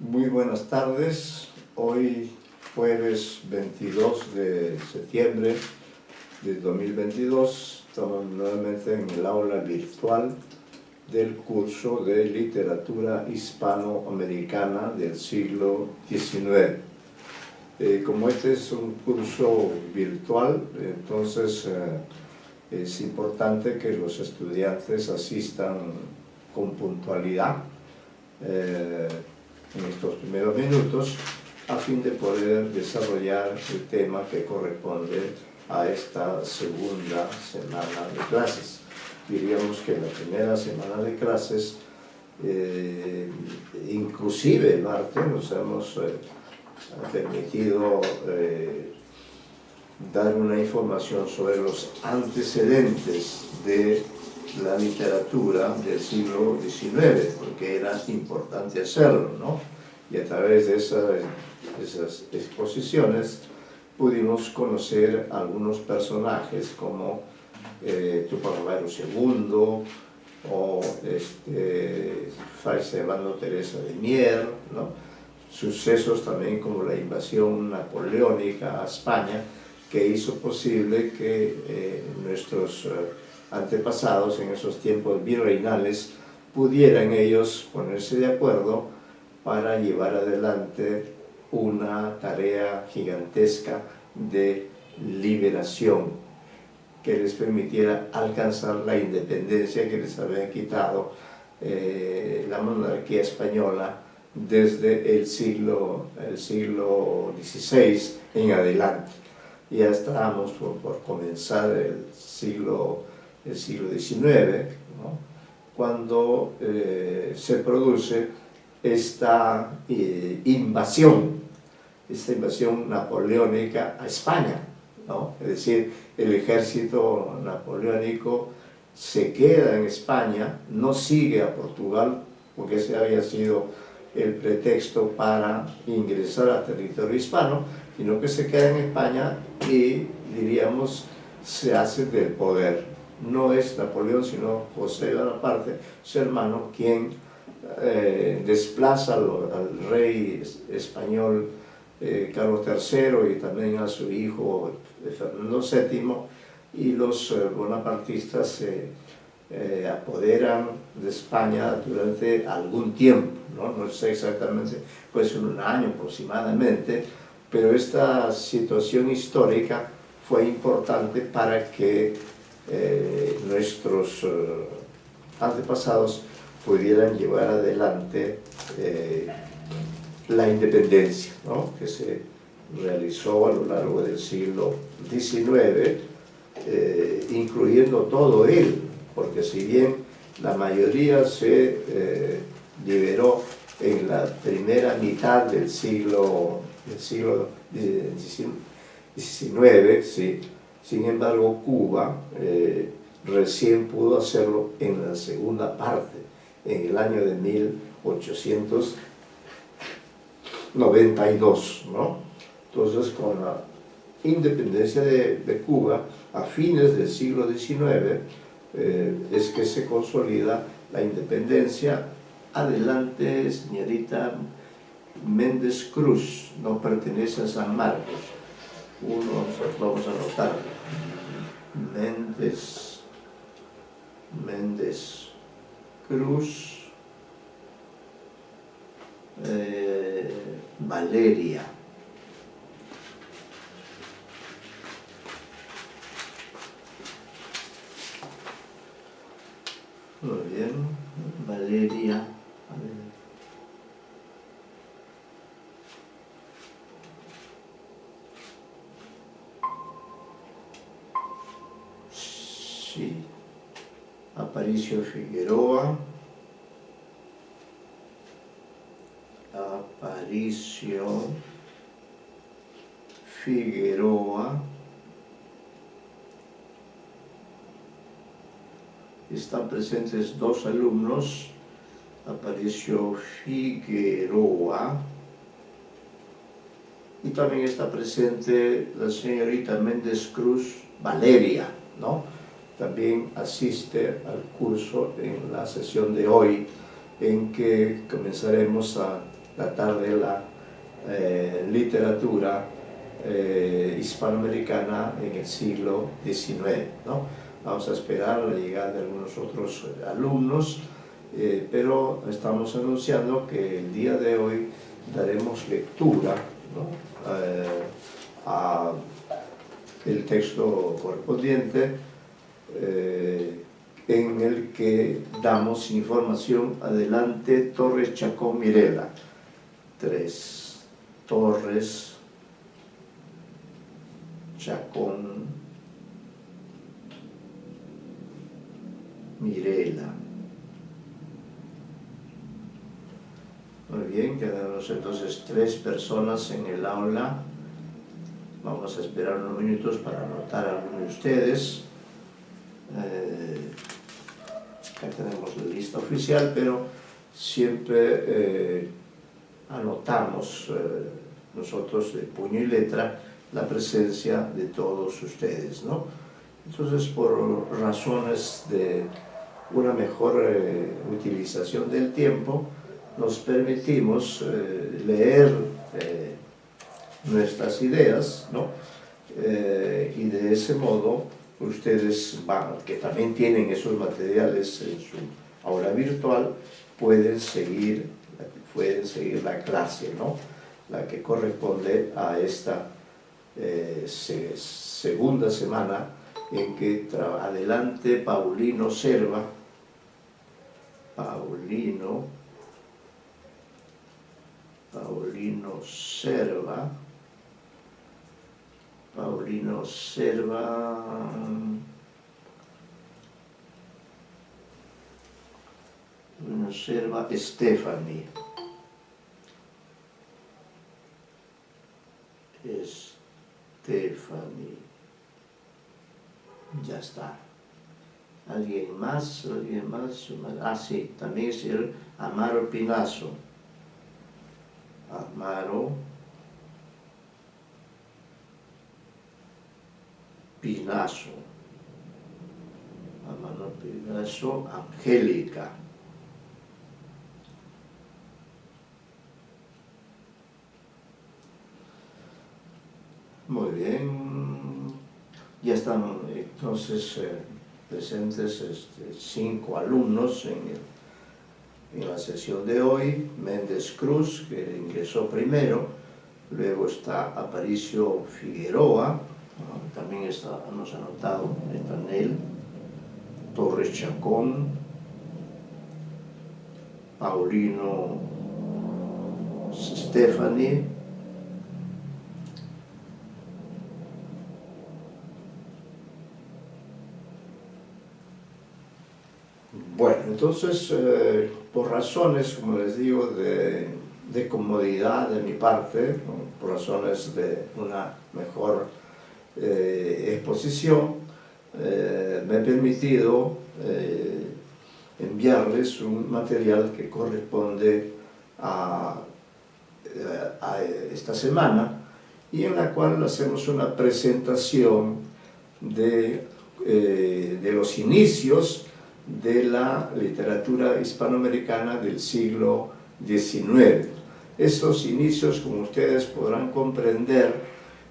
Muy buenas tardes. Hoy, jueves 22 de septiembre de 2022, estamos nuevamente en el aula virtual del curso de literatura hispanoamericana del siglo XIX. Como este es un curso virtual, entonces es importante que los estudiantes asistan con puntualidad en estos primeros minutos a fin de poder desarrollar el tema que corresponde a esta segunda semana de clases. Diríamos que la primera semana de clases, inclusive el martes, nos hemos permitido dar una información sobre los antecedentes de la literatura del siglo XIX, porque era importante hacerlo, ¿no? Y a través de esas exposiciones pudimos conocer algunos personajes como Túpac Amaru II o Fray Servando Teresa de Mier, ¿no? Sucesos también como la invasión napoleónica a España, que hizo posible que nuestros antepasados en esos tiempos virreinales pudieran ellos ponerse de acuerdo para llevar adelante una tarea gigantesca de liberación que les permitiera alcanzar la independencia que les había quitado la monarquía española desde el siglo XVI en adelante. Ya estábamos por comenzar el siglo XIX, ¿no? Cuando se produce esta invasión napoleónica a España, ¿no? Es decir, el ejército napoleónico se queda en España, no sigue a Portugal, porque ese había sido el pretexto para ingresar al territorio hispano, sino que se queda en España y, diríamos, se hace del poder. No es Napoleón, sino José Bonaparte, su hermano, quien desplaza al rey español Carlos III y también a su hijo Fernando VII, y los bonapartistas se apoderan de España durante algún tiempo, no sé exactamente, puede ser un año aproximadamente, pero esta situación histórica fue importante para que nuestros antepasados pudieran llevar adelante la independencia, ¿no? Que se realizó a lo largo del siglo XIX, incluyendo todo él, porque si bien la mayoría se liberó en la primera mitad del siglo XIX, ¿sí? Sin embargo, Cuba recién pudo hacerlo en la segunda parte, en el año de 1892, ¿no? Entonces, con la independencia de Cuba, a fines del siglo XIX, es que se consolida la independencia. Adelante, señorita Méndez Cruz, no pertenece a San Marcos. Vamos a anotar. Méndez Cruz, Valeria. Muy bien, Valeria. Sí, Aparicio Figueroa. Están presentes dos alumnos, Aparicio Figueroa, y también está presente la señorita Méndez Cruz Valeria, ¿no? También asiste al curso en la sesión de hoy, en que comenzaremos a tratar de la literatura hispanoamericana en el siglo XIX, ¿no? Vamos a esperar la llegada de algunos otros alumnos, pero estamos anunciando que el día de hoy daremos lectura, ¿no?, a el texto correspondiente, en el que damos información. Adelante, Torres Chacón Mirela. 3. Torres Chacón Mirela. Muy bien, quedamos entonces 3 personas en el aula. Vamos a esperar unos minutos para anotar a algunos de ustedes. Acá tenemos la lista oficial, pero siempre anotamos nosotros de puño y letra la presencia de todos ustedes, ¿no? Entonces, por razones de una mejor utilización del tiempo, nos permitimos leer nuestras ideas, ¿no? Y de ese modo ustedes que también tienen esos materiales en su aula virtual, pueden seguir la clase, ¿no?, la que corresponde a esta segunda semana en que adelante Paulino Serva. Paulino Serva. Paulino Serva Stephanie. Ya está. ¿Alguien más? Ah, sí, también es el Amaro Pinazo. Amaro Pinazo. Angélica. Muy bien. Ya están entonces presentes 5 alumnos en la sesión de hoy. Méndez Cruz, que ingresó primero, luego está Aparicio Figueroa, también hemos anotado, está Nel, Torres Chacón, Paulino Stephanie, bueno, entonces, por razones, como les digo, de comodidad de mi parte, ¿no?, por razones de una mejor exposición, me he permitido enviarles un material que corresponde a esta semana, y en la cual hacemos una presentación de los inicios de la literatura hispanoamericana del siglo XIX. Estos inicios, como ustedes podrán comprender,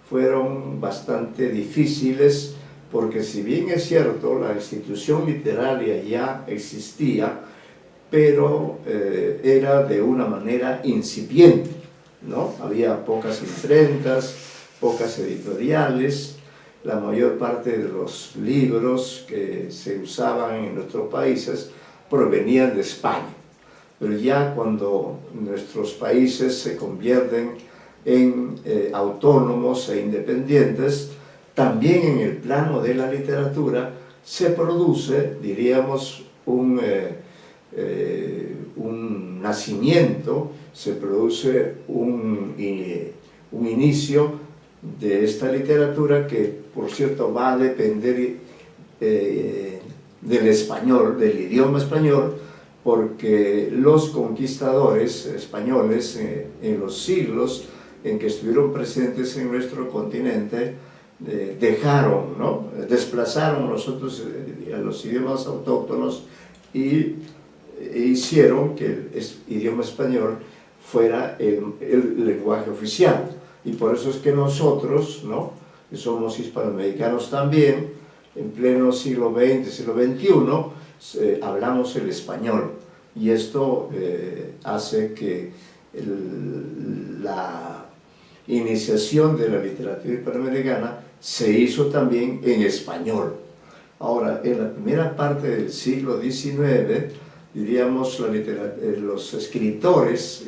fueron bastante difíciles, porque si bien es cierto, la institución literaria ya existía, pero era de una manera incipiente, ¿no? Había pocas imprentas, pocas editoriales. La mayor parte de los libros que se usaban en nuestros países provenían de España. Pero ya cuando nuestros países se convierten en autónomos e independientes, también en el plano de la literatura se produce, diríamos, un nacimiento, se produce un inicio de esta literatura que, por cierto, va a depender del español, del idioma español, porque los conquistadores españoles en los siglos en que estuvieron presentes en nuestro continente dejaron, ¿no?, desplazaron los idiomas autóctonos y hicieron que el idioma español fuera el lenguaje oficial. Y por eso es que nosotros, ¿no?, que somos hispanoamericanos también, en pleno siglo XX, siglo XXI, hablamos el español. Y esto hace que la iniciación de la literatura hispanoamericana se hizo también en español. Ahora, en la primera parte del siglo XIX, diríamos, los escritores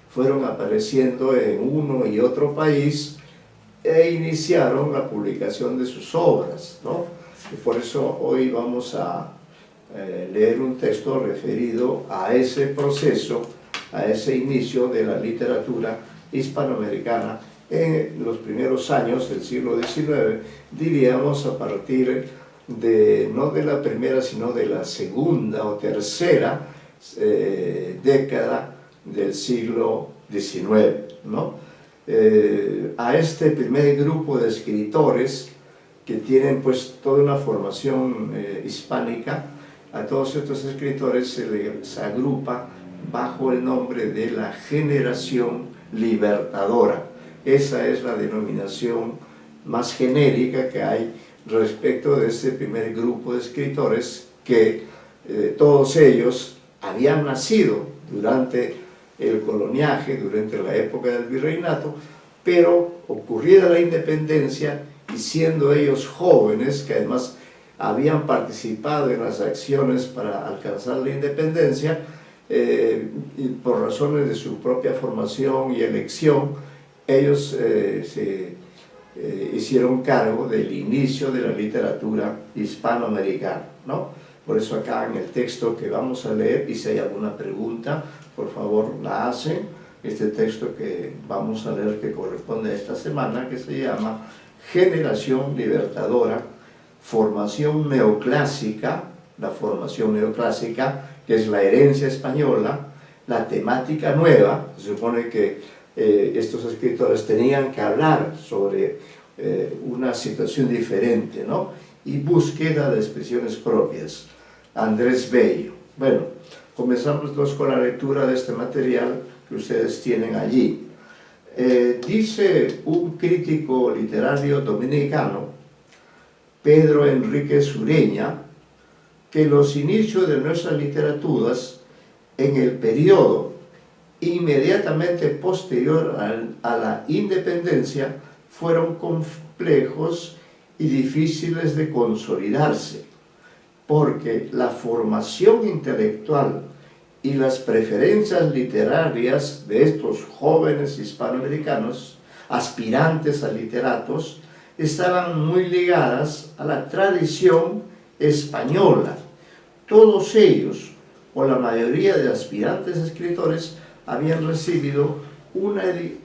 fueron apareciendo en uno y otro país e iniciaron la publicación de sus obras, ¿no? Y por eso hoy vamos a leer un texto referido a ese proceso, a ese inicio de la literatura hispanoamericana en los primeros años del siglo XIX, diríamos a partir de, no de la primera, sino de la segunda o tercera década del siglo XIX, ¿no? A este primer grupo de escritores que tienen pues toda una formación hispánica, a todos estos escritores se les agrupa bajo el nombre de la generación libertadora. Esa es la denominación más genérica que hay respecto de este primer grupo de escritores que todos ellos habían nacido durante el coloniaje, durante la época del virreinato, pero ocurrida la independencia y siendo ellos jóvenes, que además habían participado en las acciones para alcanzar la independencia, y por razones de su propia formación y elección, ellos se hicieron cargo del inicio de la literatura hispanoamericana, ¿no? Por eso acá en el texto que vamos a leer, y si hay alguna pregunta, por favor la hacen. Este texto que vamos a leer, que corresponde a esta semana, que se llama Generación Libertadora, Formación Neoclásica, la formación neoclásica, que es la herencia española, la temática nueva. Se supone que estos escritores tenían que hablar sobre una situación diferente, ¿no? Y búsqueda de expresiones propias. Andrés Bello. Bueno, comenzamos con la lectura de este material que ustedes tienen allí. Dice un crítico literario dominicano, Pedro Enríquez Ureña, que los inicios de nuestras literaturas en el periodo inmediatamente posterior a la independencia fueron complejos y difíciles de consolidarse, porque la formación intelectual y las preferencias literarias de estos jóvenes hispanoamericanos, aspirantes a literatos, estaban muy ligadas a la tradición española. Todos ellos, o la mayoría de aspirantes escritores, habían recibido una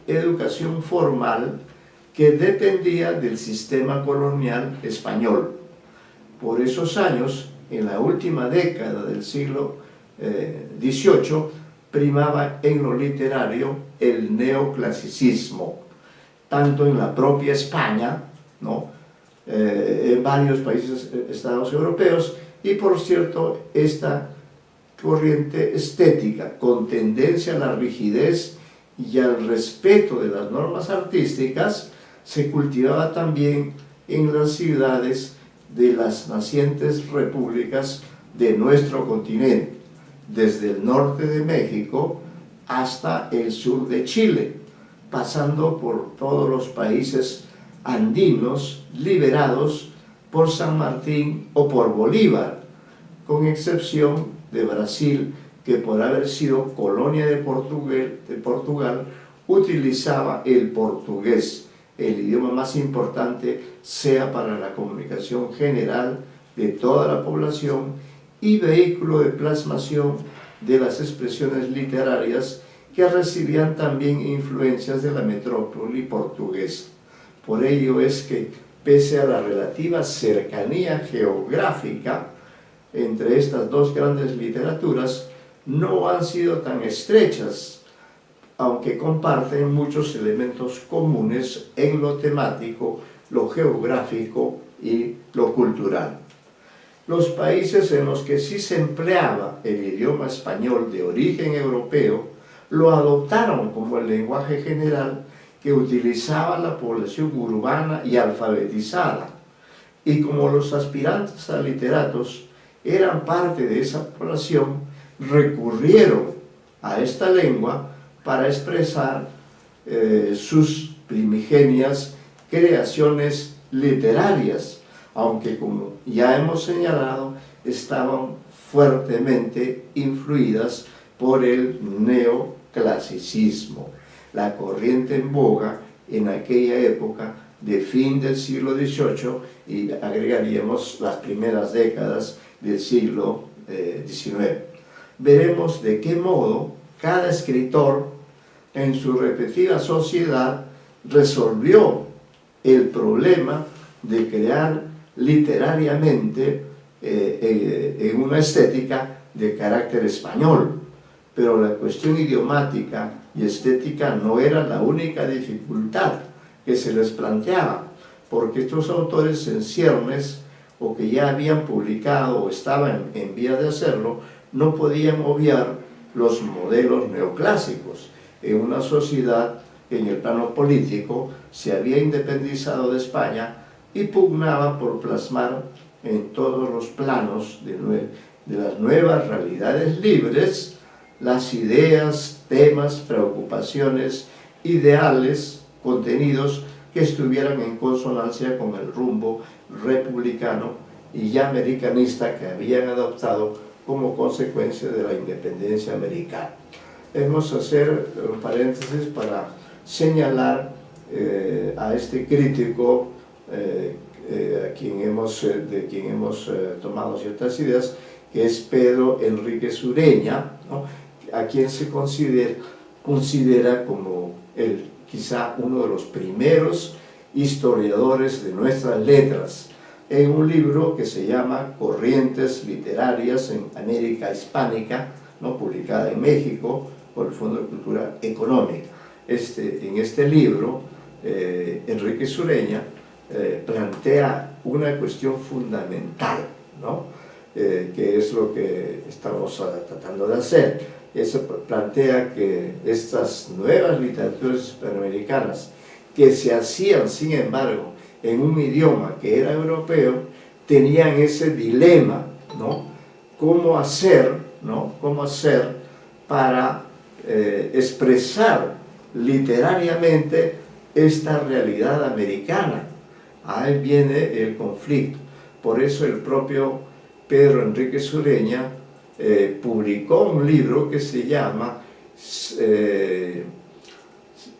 educación formal que dependía del sistema colonial español. Por esos años, en la última década del siglo XVIII, primaba en lo literario el neoclasicismo, tanto en la propia España, ¿no?, en varios países, estados europeos, y por cierto, esta corriente estética con tendencia a la rigidez y al respeto de las normas artísticas se cultivaba también en las ciudades de las nacientes repúblicas de nuestro continente, desde el norte de México hasta el sur de Chile, pasando por todos los países andinos liberados por San Martín o por Bolívar, con excepción de Brasil, que por haber sido colonia de Portugal utilizaba el portugués, el idioma más importante, sea para la comunicación general de toda la población y vehículo de plasmación de las expresiones literarias que recibían también influencias de la metrópoli portuguesa. Por ello es que, pese a la relativa cercanía geográfica entre estas dos grandes literaturas, no han sido tan estrechas, aunque comparten muchos elementos comunes en lo temático, lo geográfico y lo cultural. Los países en los que sí se empleaba el idioma español de origen europeo lo adoptaron como el lenguaje general que utilizaba la población urbana y alfabetizada. Y como los aspirantes a literatos eran parte de esa población, recurrieron a esta lengua para expresar sus primigenias creaciones literarias, aunque como ya hemos señalado, estaban fuertemente influidas por el neoclasicismo, la corriente en boga en aquella época de fin del siglo XVIII y agregaríamos las primeras décadas del siglo XIX. Veremos de qué modo cada escritor en su respectiva sociedad resolvió el problema de crear literariamente en una estética de carácter español. Pero la cuestión idiomática y estética no era la única dificultad que se les planteaba, porque estos autores en ciernes o que ya habían publicado o estaban en vía de hacerlo, no podían obviar los modelos neoclásicos en una sociedad que en el plano político se había independizado de España y pugnaba por plasmar en todos los planos de las nuevas realidades libres las ideas, temas, preocupaciones, ideales, contenidos que estuvieran en consonancia con el rumbo republicano y ya americanista que habían adoptado como consecuencia de la independencia americana. Vamos a hacer un paréntesis para señalar a este crítico de quien hemos tomado ciertas ideas, que es Pedro Enríquez Ureña, ¿no?, a quien se considera como quizá uno de los primeros historiadores de nuestras letras, en un libro que se llama Corrientes Literarias en América Hispánica, ¿no?, publicada en México por el Fondo de Cultura Económica. En este libro, Enríquez Ureña plantea una cuestión fundamental, ¿no?, que es lo que estamos tratando de hacer. Eso plantea que estas nuevas literaturas hispanoamericanas, que se hacían, sin embargo, en un idioma que era europeo, tenían ese dilema, ¿no? ¿Cómo hacer, ¿no?, cómo hacer para expresar literariamente esta realidad americana? Ahí viene el conflicto. Por eso el propio Pedro Enríquez Ureña publicó un libro que se llama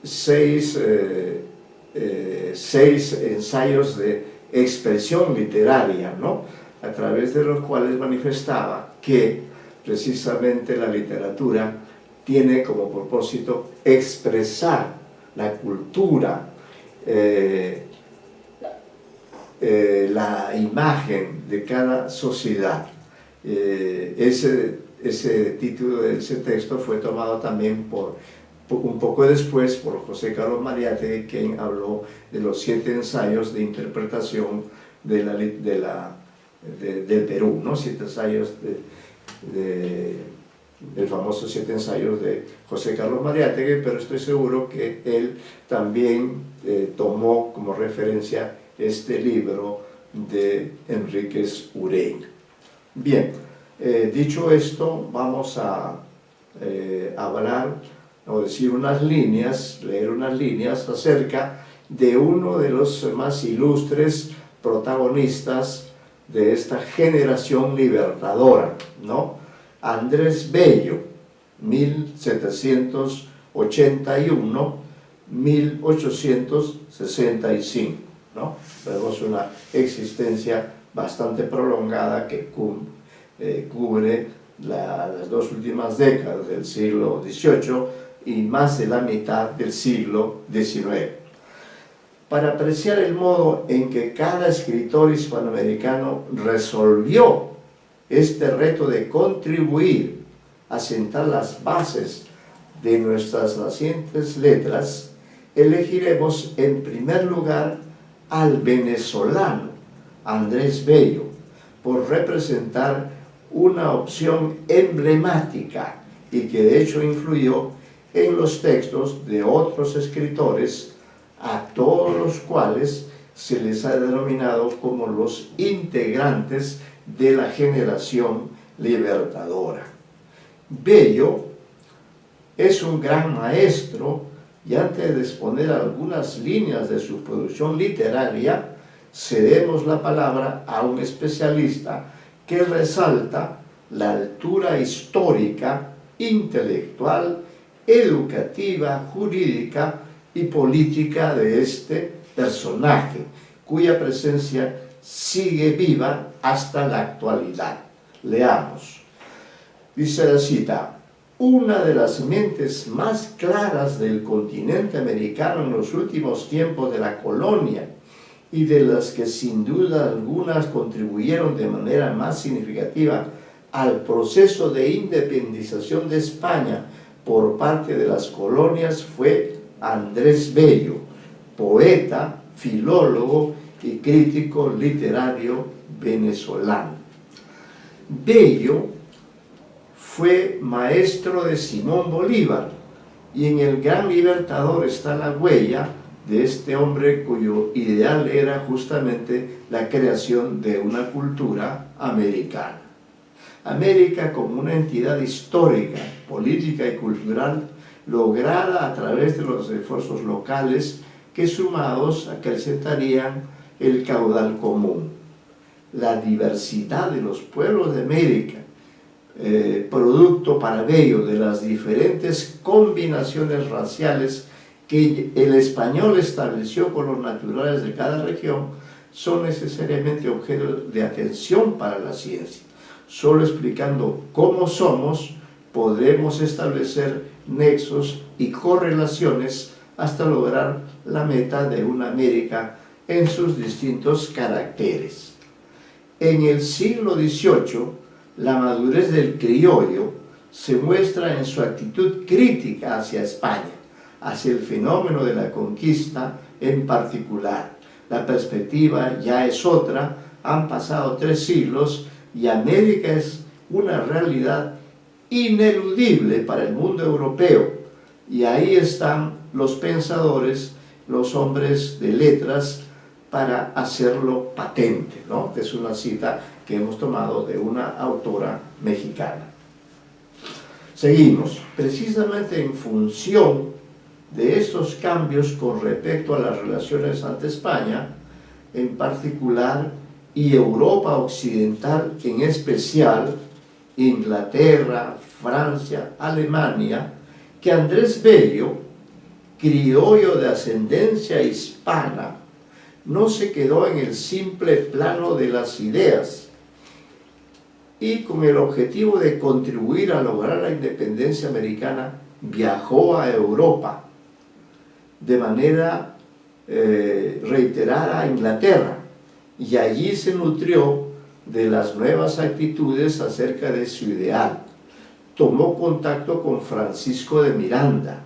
seis ensayos de expresión literaria, ¿no?, a través de los cuales manifestaba que precisamente la literatura tiene como propósito expresar la cultura, la imagen de cada sociedad. Ese título de ese texto fue tomado también un poco después por José Carlos Mariátegui, quien habló de los 7 ensayos de interpretación del Perú, ¿no? 7 ensayos del famoso 7 ensayos de José Carlos Mariátegui, pero estoy seguro que él también tomó como referencia este libro de Enríquez Ureña. Bien, dicho esto, vamos a hablar o decir unas líneas, leer unas líneas acerca de uno de los más ilustres protagonistas de esta generación libertadora, ¿no? Andrés Bello, 1781-1865, ¿no? Vemos una existencia bastante prolongada que cubre las 2 últimas décadas del siglo XVIII y más de la mitad del siglo XIX. Para apreciar el modo en que cada escritor hispanoamericano resolvió este reto de contribuir a sentar las bases de nuestras nacientes letras, elegiremos en primer lugar al venezolano Andrés Bello, por representar una opción emblemática y que de hecho influyó en los textos de otros escritores, a todos los cuales se les ha denominado como los integrantes de la generación libertadora. Bello es un gran maestro, y antes de exponer algunas líneas de su producción literaria, cedemos la palabra a un especialista que resalta la altura histórica, intelectual, educativa, jurídica y política de este personaje, cuya presencia sigue viva hasta la actualidad. Leamos. Dice la cita: una de las mentes más claras del continente americano en los últimos tiempos de la colonia, y de las que sin duda algunas contribuyeron de manera más significativa al proceso de independización de España por parte de las colonias, fue Andrés Bello, poeta, filólogo y crítico literario venezolano. Bello fue maestro de Simón Bolívar, y en el Gran Libertador está la huella de este hombre cuyo ideal era justamente la creación de una cultura americana. América como una entidad histórica, política y cultural lograda a través de los esfuerzos locales que sumados acrecentarían el caudal común. La diversidad de los pueblos de América, producto para Bello de las diferentes combinaciones raciales que el español estableció con los naturales de cada región, son necesariamente objeto de atención para la ciencia. Solo explicando cómo somos, podremos establecer nexos y correlaciones hasta lograr la meta de una América en sus distintos caracteres. En el siglo XVIII, la madurez del criollo se muestra en su actitud crítica hacia España, hacia el fenómeno de la conquista en particular. La perspectiva ya es otra, han pasado 3 siglos y América es una realidad ineludible para el mundo europeo, y ahí están los pensadores, los hombres de letras, para hacerlo patente, ¿no? Es una cita que hemos tomado de una autora mexicana. Seguimos. Precisamente en función de estos cambios con respecto a las relaciones ante España, en particular, y Europa occidental en especial, Inglaterra, Francia, Alemania, que Andrés Bello, criollo de ascendencia hispana, no se quedó en el simple plano de las ideas, y con el objetivo de contribuir a lograr la independencia americana, viajó a Europa de manera reiterada a Inglaterra, y allí se nutrió de las nuevas actitudes acerca de su ideal. Tomó contacto con Francisco de Miranda,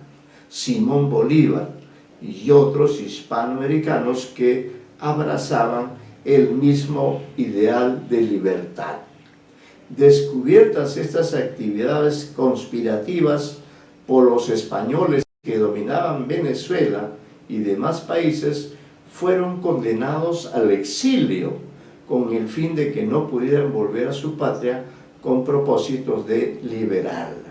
Simón Bolívar y otros hispanoamericanos que abrazaban el mismo ideal de libertad. Descubiertas estas actividades conspirativas por los españoles que dominaban Venezuela y demás países, fueron condenados al exilio con el fin de que no pudieran volver a su patria con propósitos de liberarla.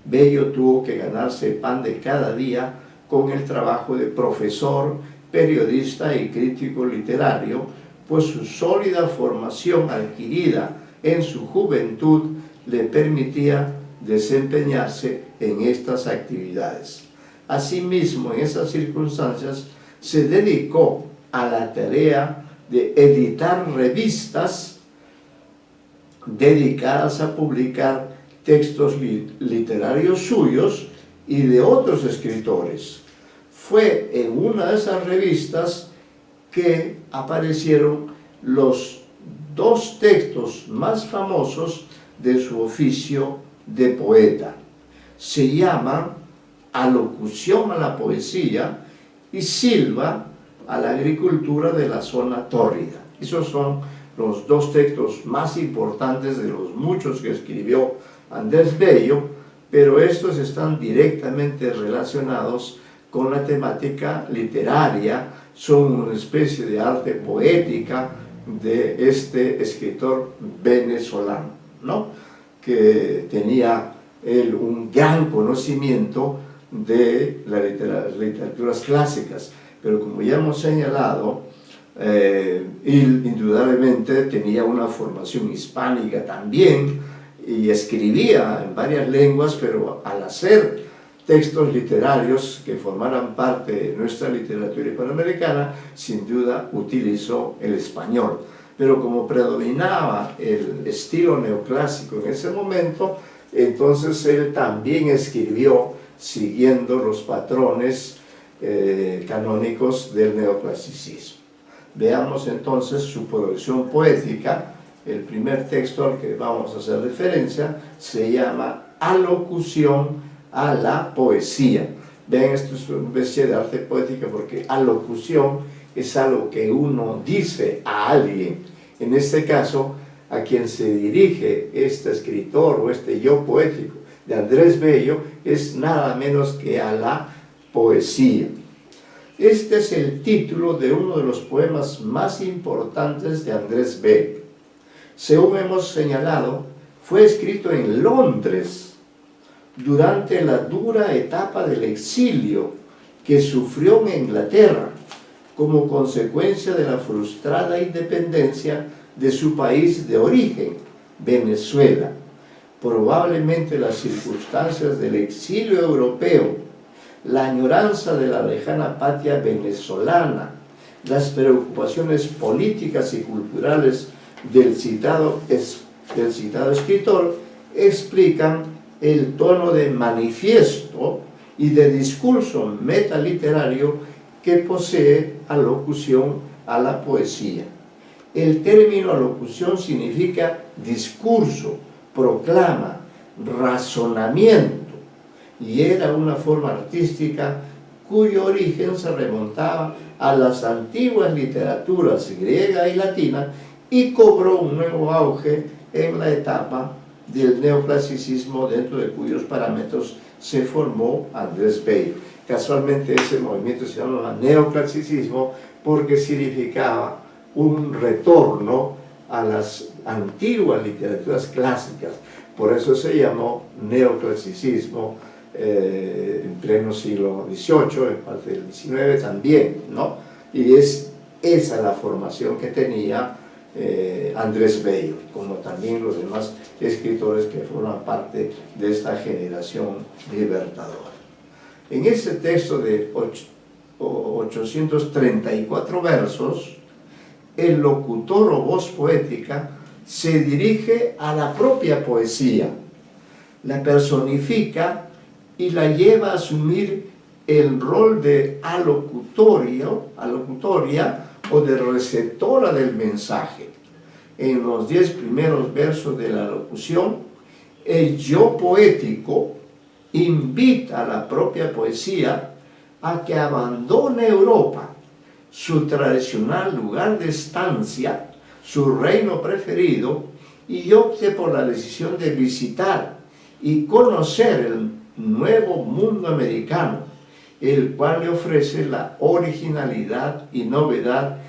Bello tuvo que ganarse el pan de cada día con el trabajo de profesor, periodista y crítico literario, pues su sólida formación adquirida en su juventud le permitía desempeñarse en estas actividades. Asimismo, en esas circunstancias, se dedicó a la tarea de editar revistas dedicadas a publicar textos literarios suyos y de otros escritores. Fue en una de esas revistas que aparecieron los 2 textos más famosos de su oficio de poeta. Se llaman Alocución a la poesía y Silva a la agricultura de la zona tórrida. Esos son los 2 textos más importantes de los muchos que escribió Andrés Bello pero estos están directamente relacionados con la temática literaria, son una especie de arte poética de este escritor venezolano, ¿no? Que tenía él un gran conocimiento de las literaturas clásicas, pero como ya hemos señalado, indudablemente tenía una formación hispánica también y escribía en varias lenguas, pero al hacer textos literarios que formaran parte de nuestra literatura hispanoamericana, sin duda utilizó el español. Pero como predominaba el estilo neoclásico en ese momento, entonces él también escribió siguiendo los patrones canónicos del neoclasicismo. Veamos entonces su producción poética. El primer texto al que vamos a hacer referencia se llama Alocución a la poesía. Vean, esto es una especie de arte poética porque alocución es algo que uno dice a alguien. En este caso, a quien se dirige este escritor o este yo poético de Andrés Bello es nada menos que a la poesía. Este es el título de uno de los poemas más importantes de Andrés Bello. Según hemos señalado, fue escrito en Londres durante la dura etapa del exilio que sufrió en Inglaterra como consecuencia de la frustrada independencia de su país de origen, Venezuela. Probablemente las circunstancias del exilio europeo, la añoranza de la lejana patria venezolana, las preocupaciones políticas y culturales del citado escritor explican el tono de manifiesto y de discurso metaliterario que posee alocución a la poesía. El término alocución significa discurso, proclama, razonamiento, y era una forma artística cuyo origen se remontaba a las antiguas literaturas griega y latina y cobró un nuevo auge en la etapa del neoclasicismo, dentro de cuyos parámetros se formó Andrés Bello. Casualmente ese movimiento se llama neoclasicismo porque significaba un retorno a las antiguas literaturas clásicas. Por eso se llamó neoclasicismo en pleno siglo XVIII, en parte del XIX también, ¿no? Y es esa la formación que tenía Andrés Bello, como también los demás escritores que forman parte de esta generación libertadora. En este texto de 834 versos, el locutor o voz poética se dirige a la propia poesía, la personifica y la lleva a asumir el rol de alocutoria o de receptora del mensaje. En los 10 primeros versos de la locución, el yo poético invita a la propia poesía a que abandone Europa, su tradicional lugar de estancia, su reino preferido, y opte por la decisión de visitar y conocer el nuevo mundo americano, el cual le ofrece la originalidad y novedad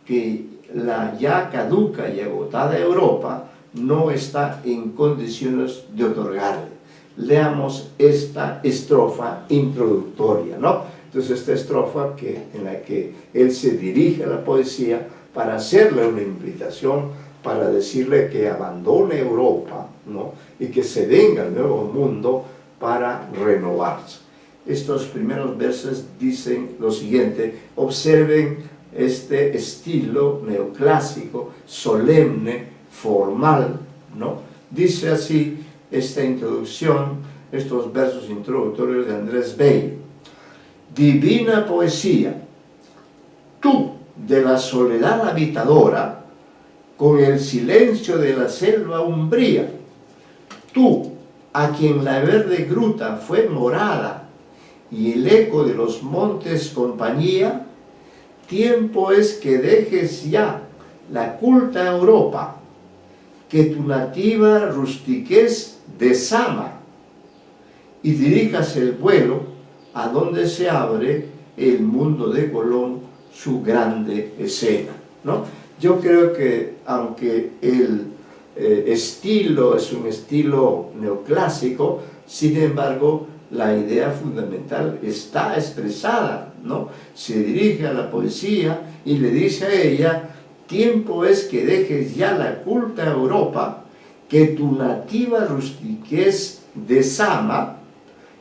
que la ya caduca y agotada Europa no está en condiciones de otorgarle. Leamos esta estrofa introductoria, ¿no? Entonces esta estrofa en la que él se dirige a la poesía para hacerle una invitación, para decirle que abandone Europa, ¿no? Y que se venga al nuevo mundo para renovarse. Estos primeros versos dicen lo siguiente: observen este estilo neoclásico, solemne, formal, ¿no? Dice así esta introducción, estos versos introductorios de Andrés Bello: divina poesía, tú de la soledad habitadora, con el silencio de la selva umbría, tú a quien la verde gruta fue morada y el eco de los montes compañía, tiempo es que dejes ya la culta Europa, que tu nativa rustiquez desama y diríjase el vuelo a donde se abre el mundo de Colón, su grande escena, ¿no? Yo creo que aunque el estilo es un estilo neoclásico, sin embargo la idea fundamental está expresada, ¿no? Se dirige a la poesía y le dice a ella: tiempo es que dejes ya la culta Europa, que tu nativa rustiquez desama,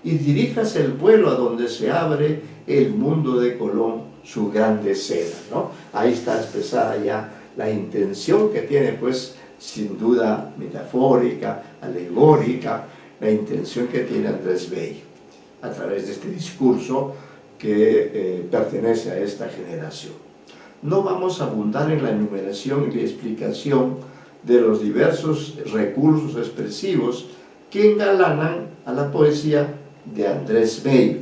y dirijas el vuelo a donde se abre el mundo de Colón, su grande escena, ¿no? Ahí está expresada ya la intención que tiene, pues, sin duda metafórica, alegórica, la intención que tiene Andrés Bello a través de este discurso que pertenece a esta generación. No vamos a abundar en la enumeración y la explicación de los diversos recursos expresivos que engalanan a la poesía de Andrés Bello,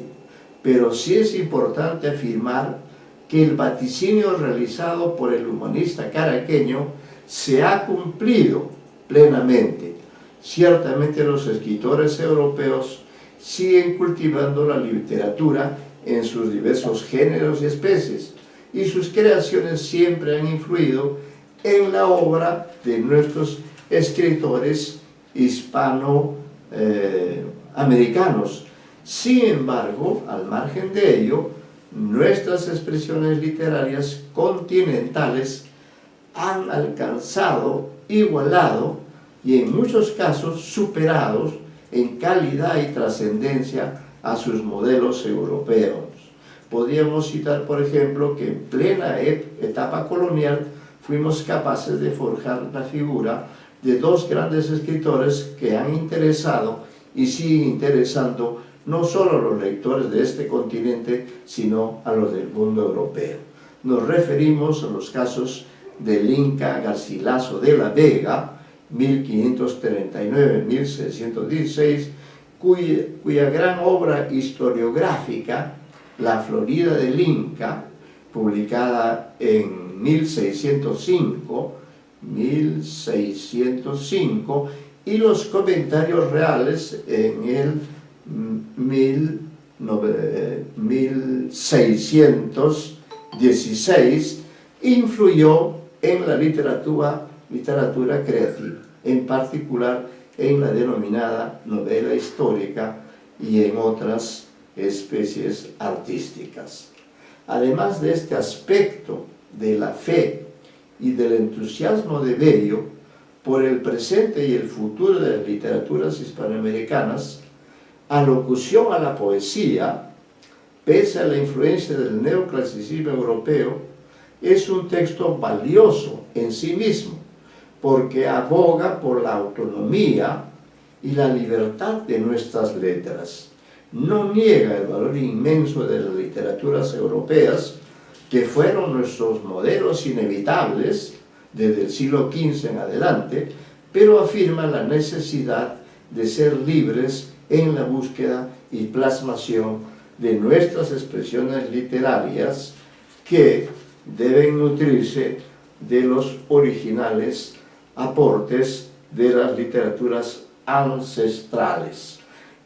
pero sí es importante afirmar que el vaticinio realizado por el humanista caraqueño se ha cumplido plenamente. Ciertamente los escritores europeos siguen cultivando la literatura en sus diversos géneros y especies, y sus creaciones siempre han influido en la obra de nuestros escritores hispanoamericanos. Sin embargo, al margen de ello, nuestras expresiones literarias continentales han alcanzado, igualado y en muchos casos superados en calidad y trascendencia a sus modelos europeos. Podríamos citar, por ejemplo, que en plena etapa colonial fuimos capaces de forjar la figura de dos grandes escritores que han interesado y siguen interesando no solo a los lectores de este continente, sino a los del mundo europeo. Nos referimos a los casos del Inca Garcilaso de la Vega, 1539-1616, cuya gran obra historiográfica, La Florida del Inca, publicada en 1605, y los comentarios reales en el 1616, influyó en la literatura creativa, en particular en la denominada novela histórica y en otras especies artísticas. Además de este aspecto de la fe y del entusiasmo de Bello por el presente y el futuro de las literaturas hispanoamericanas, Alocución a la poesía, pese a la influencia del neoclasicismo europeo, es un texto valioso en sí mismo, porque aboga por la autonomía y la libertad de nuestras letras. No niega el valor inmenso de las literaturas europeas, que fueron nuestros modelos inevitables desde el siglo XV en adelante, pero afirma la necesidad de ser libres en la búsqueda y plasmación de nuestras expresiones literarias, que deben nutrirse de los originales aportes de las literaturas ancestrales,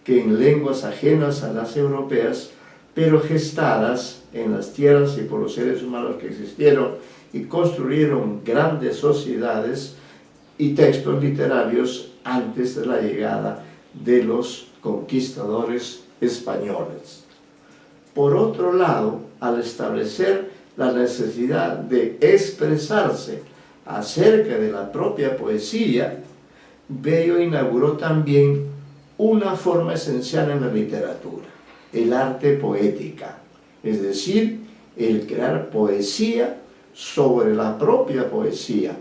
que en lenguas ajenas a las europeas, pero gestadas en las tierras y por los seres humanos que existieron y construyeron grandes sociedades y textos literarios antes de la llegada de los conquistadores españoles. Por otro lado, al establecer la necesidad de expresarse acerca de la propia poesía, Bello inauguró también una forma esencial en la literatura, el arte poética, es decir, el crear poesía sobre la propia poesía,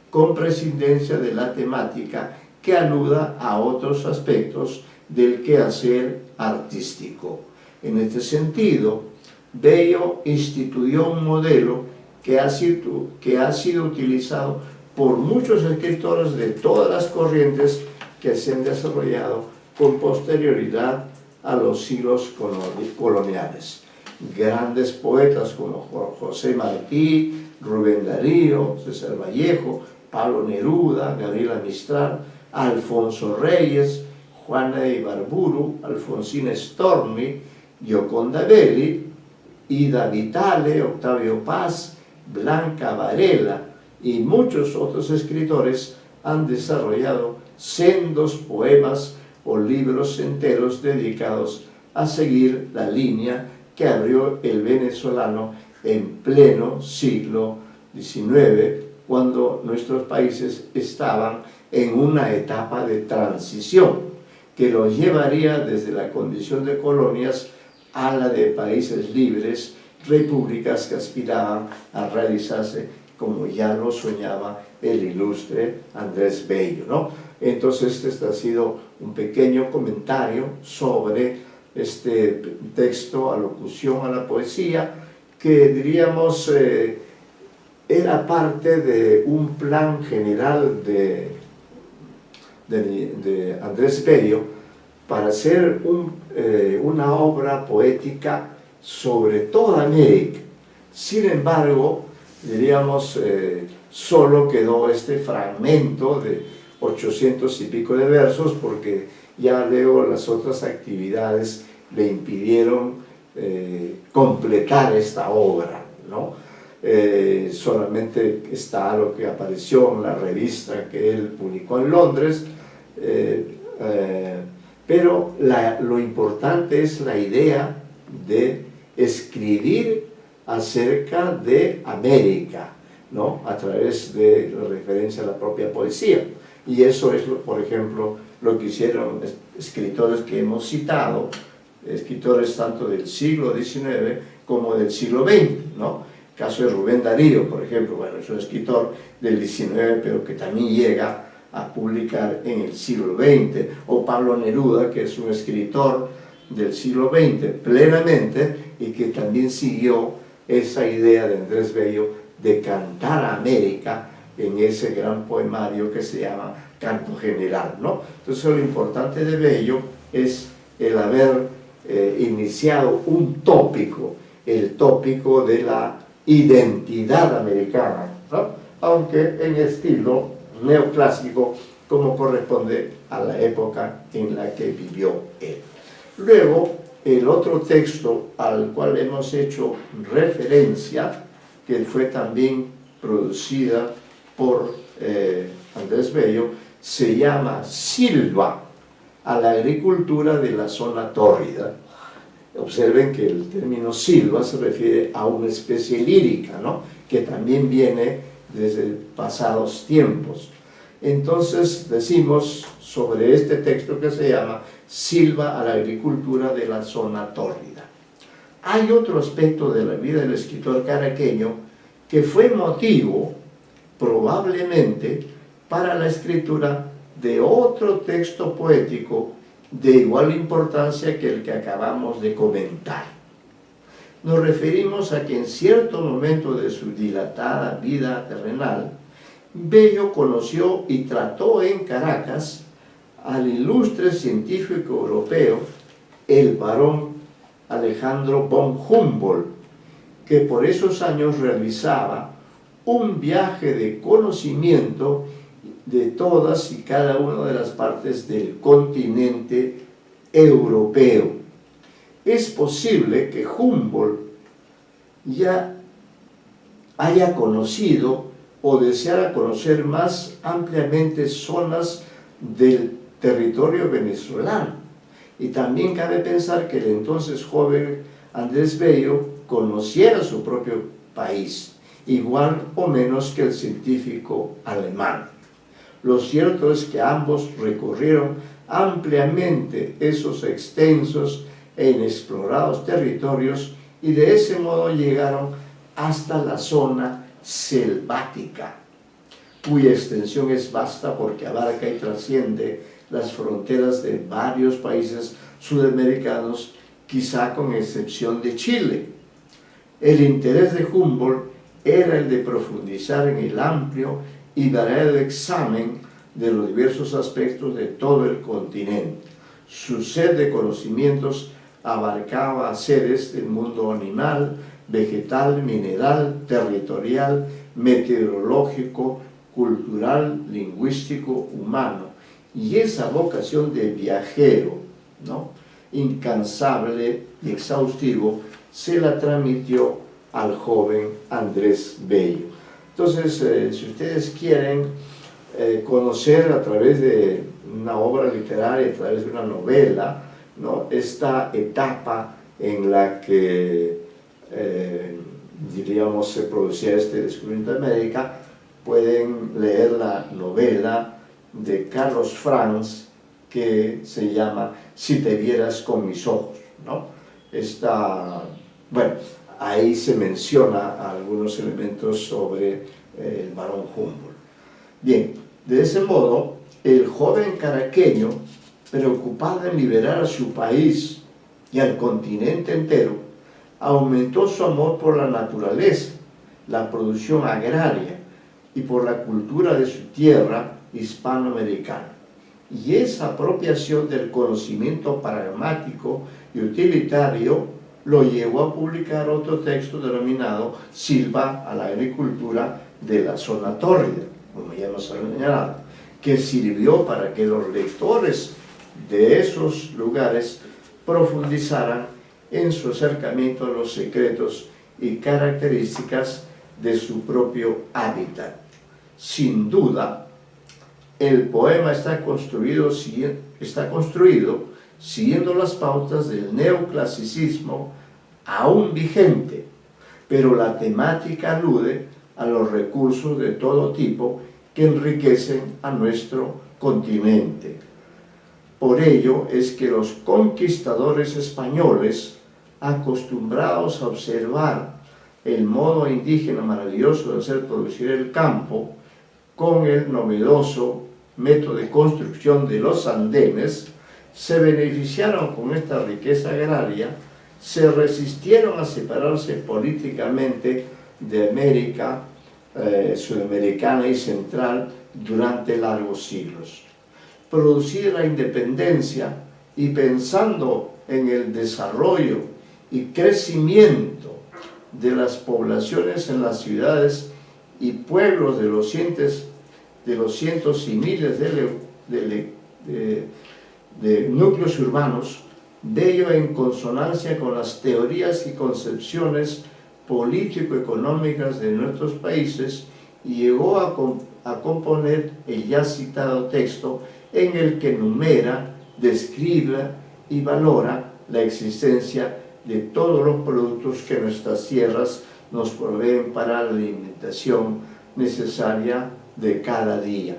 con prescindencia de la temática que aluda a otros aspectos del quehacer artístico. En este sentido, Bello instituyó un modelo que ha sido utilizado por muchos escritores de todas las corrientes que se han desarrollado con posterioridad a los siglos coloniales. Grandes poetas como José Martí, Rubén Darío, César Vallejo, Pablo Neruda, Gabriela Mistral, Alfonso Reyes, Juana de Ibarburu, Alfonsina Storni, Gioconda Belli, Ida Vitale, Octavio Paz, Blanca Varela y muchos otros escritores han desarrollado sendos poemas o libros enteros dedicados a seguir la línea que abrió el venezolano en pleno siglo XIX, cuando nuestros países estaban en una etapa de transición que los llevaría desde la condición de colonias a la de países libres, repúblicas que aspiraban a realizarse como ya lo soñaba el ilustre Andrés Bello, ¿no? Entonces este ha sido un pequeño comentario sobre este texto, alocución a la poesía, que diríamos era parte de un plan general de Andrés Bello para hacer una obra poética sobre toda América. Sin embargo, diríamos, solo quedó este fragmento de 800 y pico de versos, porque ya luego las otras actividades le impidieron completar esta obra, ¿no? Solamente está lo que apareció en la revista que él publicó en Londres, pero lo importante es la idea de escribir acerca de América, ¿no? A través de la referencia a la propia poesía. Y eso es, por ejemplo, lo que hicieron escritores que hemos citado, escritores tanto del siglo XIX como del siglo XX, ¿no? El caso de Rubén Darío, por ejemplo, bueno, es un escritor del XIX, pero que también llega a publicar en el siglo XX, o Pablo Neruda, que es un escritor del siglo XX plenamente, y que también siguió esa idea de Andrés Bello de cantar a América en ese gran poemario que se llama Canto General, ¿no? Entonces lo importante de Bello es el haber iniciado un tópico, el tópico de la identidad americana, ¿no? Aunque en estilo neoclásico, como corresponde a la época en la que vivió él. Luego, el otro texto al cual hemos hecho referencia, que fue también producida por Andrés Bello, se llama Silva a la agricultura de la zona tórrida. Observen que el término silva se refiere a una especie lírica, ¿no? Que también viene desde pasados tiempos. Entonces decimos sobre este texto que se llama Silva a la agricultura de la zona tórrida. Hay otro aspecto de la vida del escritor caraqueño que fue motivo, probablemente, para la escritura de otro texto poético de igual importancia que el que acabamos de comentar. Nos referimos a que en cierto momento de su dilatada vida terrenal, Bello conoció y trató en Caracas al ilustre científico europeo, el barón Alejandro von Humboldt, que por esos años realizaba un viaje de conocimiento de todas y cada una de las partes del continente europeo. Es posible que Humboldt ya haya conocido o deseara conocer más ampliamente zonas del territorio venezolano. Y también cabe pensar que el entonces joven Andrés Bello conociera su propio país, igual o menos que el científico alemán. Lo cierto es que ambos recorrieron ampliamente esos extensos e inexplorados territorios y de ese modo llegaron hasta la zona selvática, cuya extensión es vasta porque abarca y trasciende las fronteras de varios países sudamericanos, quizá con excepción de Chile. El interés de Humboldt era el de profundizar en el amplio y variado examen de los diversos aspectos de todo el continente. Su sed de conocimientos abarcaba a seres del mundo animal, vegetal, mineral, territorial, meteorológico, cultural, lingüístico, humano, Y esa vocación de viajero, ¿no?, incansable y exhaustivo, se la transmitió al joven Andrés Bello. Entonces, si ustedes quieren conocer a través de una obra literaria, a través de una novela, ¿no?, esta etapa en la que, diríamos, se producía este descubrimiento de América, pueden leer la novela de Carlos Franz, que se llama Si te vieras con mis ojos, ¿no? Bueno, ahí se menciona algunos elementos sobre el barón Humboldt. Bien, de ese modo, el joven caraqueño, preocupado en liberar a su país y al continente entero, aumentó su amor por la naturaleza, la producción agraria y por la cultura de su tierra hispanoamericana. Y esa apropiación del conocimiento pragmático y utilitario lo llevó a publicar otro texto denominado Silva a la agricultura de la zona tórrida, como ya nos han señalado, que sirvió para que los lectores de esos lugares profundizaran en su acercamiento a los secretos y características de su propio hábitat. Sin duda, el poema está construido siguiendo las pautas del neoclasicismo aún vigente, pero la temática alude a los recursos de todo tipo que enriquecen a nuestro continente. Por ello es que los conquistadores españoles, acostumbrados a observar el modo indígena maravilloso de hacer producir el campo, con el novedoso método de construcción de los andenes, se beneficiaron con esta riqueza agraria, se resistieron a separarse políticamente de América sudamericana y central durante largos siglos. Producir la independencia y pensando en el desarrollo y crecimiento de las poblaciones en las ciudades y pueblos de los cientos y miles de núcleos urbanos, Bello, en consonancia con las teorías y concepciones político-económicas de nuestros países, llegó a componer el ya citado texto en el que enumera, describe y valora la existencia de todos los productos que nuestras tierras nos proveen para la alimentación necesaria de cada día.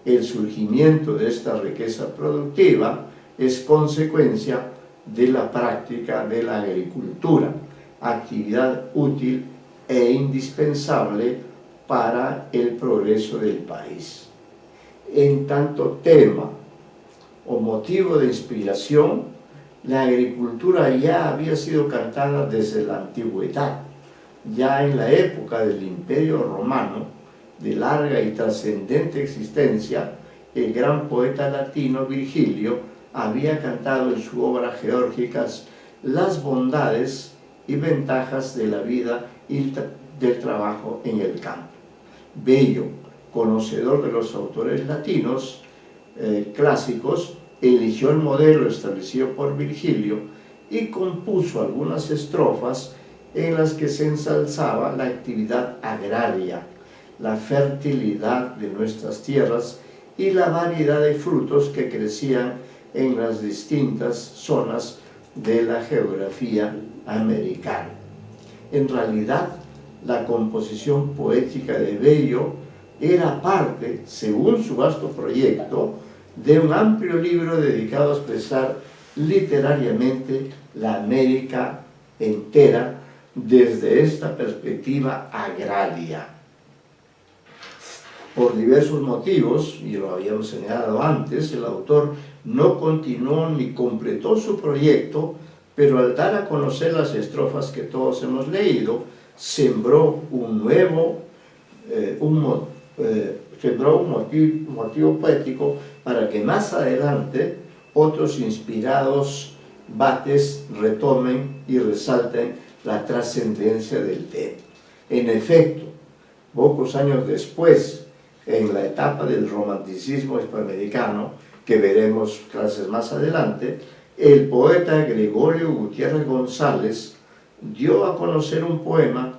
El surgimiento de esta riqueza productiva es consecuencia de la práctica de la agricultura, actividad útil e indispensable para el progreso del país. En tanto tema o motivo de inspiración, la agricultura ya había sido cantada desde la antigüedad. Ya en la época del Imperio Romano, de larga y trascendente existencia, el gran poeta latino Virgilio había cantado en su obra Geórgicas las bondades y ventajas de la vida y del trabajo en el campo. Bello, conocedor de los autores latinos clásicos, eligió el modelo establecido por Virgilio y compuso algunas estrofas en las que se ensalzaba la actividad agraria, la fertilidad de nuestras tierras y la variedad de frutos que crecían en las distintas zonas de la geografía americana. En realidad, la composición poética de Bello era parte, según su vasto proyecto, de un amplio libro dedicado a expresar literariamente la América entera desde esta perspectiva agraria. Por diversos motivos, y lo habíamos señalado antes, el autor no continuó ni completó su proyecto, pero al dar a conocer las estrofas que todos hemos leído, sembró un motivo poético para que más adelante otros inspirados bates retomen y resalten la trascendencia del tema. En efecto, pocos años después, en la etapa del romanticismo hispanoamericano, que veremos clases más adelante, el poeta Gregorio Gutiérrez González dio a conocer un poema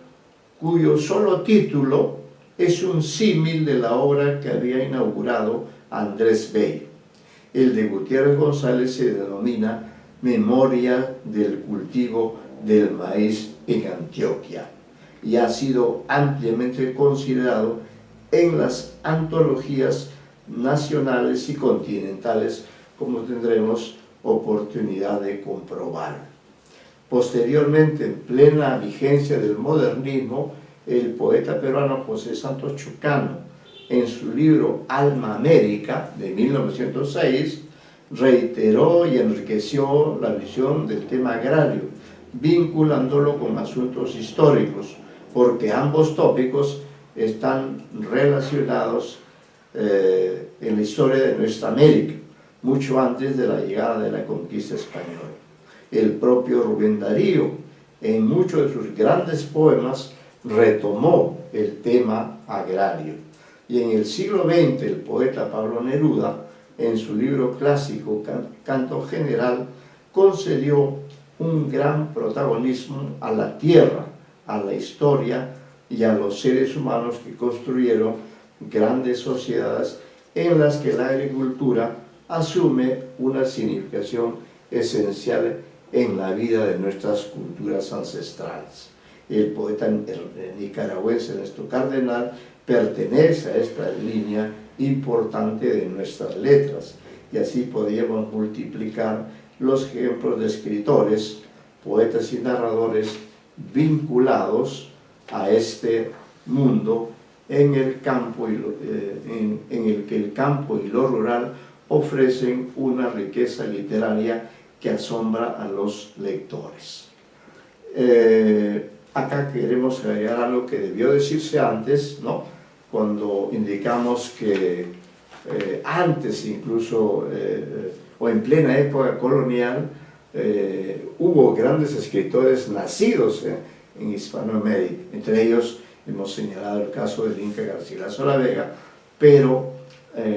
cuyo solo título es un símil de la obra que había inaugurado Andrés Bello. El de Gutiérrez González se denomina Memoria del cultivo del maíz en Antioquia y ha sido ampliamente considerado en las antologías nacionales y continentales, como tendremos oportunidad de comprobar. Posteriormente, en plena vigencia del modernismo, el poeta peruano José Santos Chucano, en su libro Alma América, de 1906, reiteró y enriqueció la visión del tema agrario, vinculándolo con asuntos históricos, porque ambos tópicos están relacionados en la historia de nuestra América, mucho antes de la llegada de la conquista española. El propio Rubén Darío, en muchos de sus grandes poemas, retomó el tema agrario. Y en el siglo XX, el poeta Pablo Neruda, en su libro clásico Canto General, concedió un gran protagonismo a la tierra, a la historia y a los seres humanos que construyeron grandes sociedades en las que la agricultura asume una significación esencial en la vida de nuestras culturas ancestrales. El poeta nicaragüense Ernesto Cardenal pertenece a esta línea importante de nuestras letras, y así podríamos multiplicar los ejemplos de escritores, poetas y narradores vinculados a este mundo en el campo en el que el campo y lo rural ofrecen una riqueza literaria que asombra a los lectores. Acá queremos agregar algo que debió decirse antes, ¿no? Cuando indicamos que antes incluso, o en plena época colonial, hubo grandes escritores nacidos en Hispanoamérica. Entre ellos hemos señalado el caso del Inca Garcilaso La Vega, pero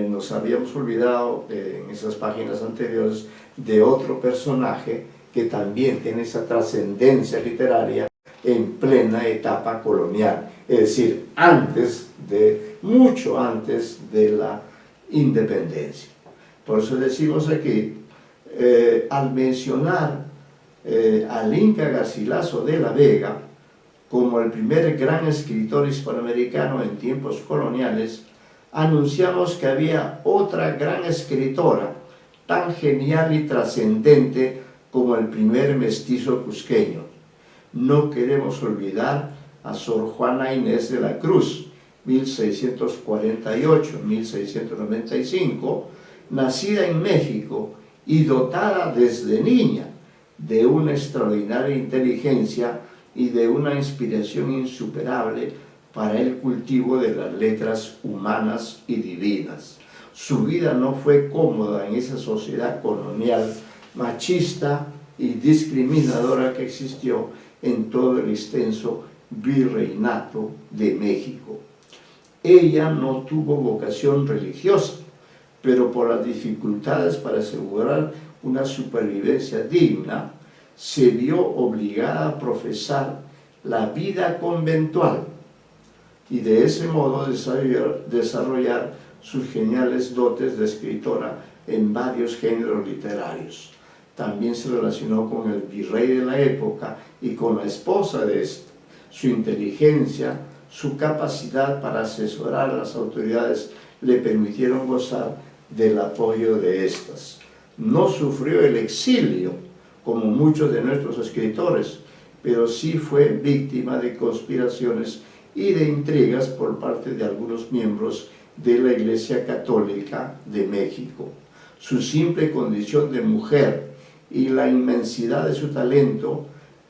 nos habíamos olvidado en esas páginas anteriores de otro personaje que también tiene esa trascendencia literaria en plena etapa colonial, es decir, mucho antes de la independencia. Por eso decimos aquí, al mencionar al Inca Garcilaso de la Vega como el primer gran escritor hispanoamericano en tiempos coloniales, anunciamos que había otra gran escritora tan genial y trascendente como el primer mestizo cusqueño. No queremos olvidar a Sor Juana Inés de la Cruz, 1648-1695, nacida en México y dotada desde niña de una extraordinaria inteligencia y de una inspiración insuperable para el cultivo de las letras humanas y divinas. Su vida no fue cómoda en esa sociedad colonial, machista y discriminadora que existió en todo el extenso virreinato de México. Ella no tuvo vocación religiosa, pero por las dificultades para asegurar una supervivencia digna, se vio obligada a profesar la vida conventual y de ese modo desarrollar sus geniales dotes de escritora en varios géneros literarios. También se relacionó con el virrey de la época y con la esposa de este. Su inteligencia, su capacidad para asesorar a las autoridades le permitieron gozar del apoyo de estas. No sufrió el exilio, como muchos de nuestros escritores, pero sí fue víctima de conspiraciones y de intrigas por parte de algunos miembros de la Iglesia Católica de México. Su simple condición de mujer y la inmensidad de su talento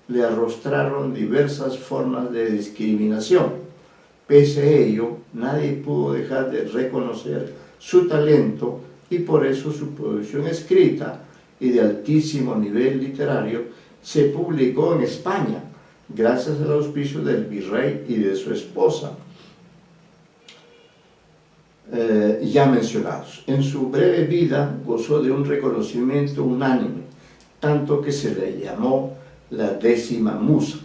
le arrostraron diversas formas de discriminación. Pese a ello, nadie pudo dejar de reconocer su talento y por eso su producción escrita y de altísimo nivel literario se publicó en España, gracias al auspicio del virrey y de su esposa. ya mencionados. En su breve vida gozó de un reconocimiento unánime, tanto que se le llamó la 10ª musa,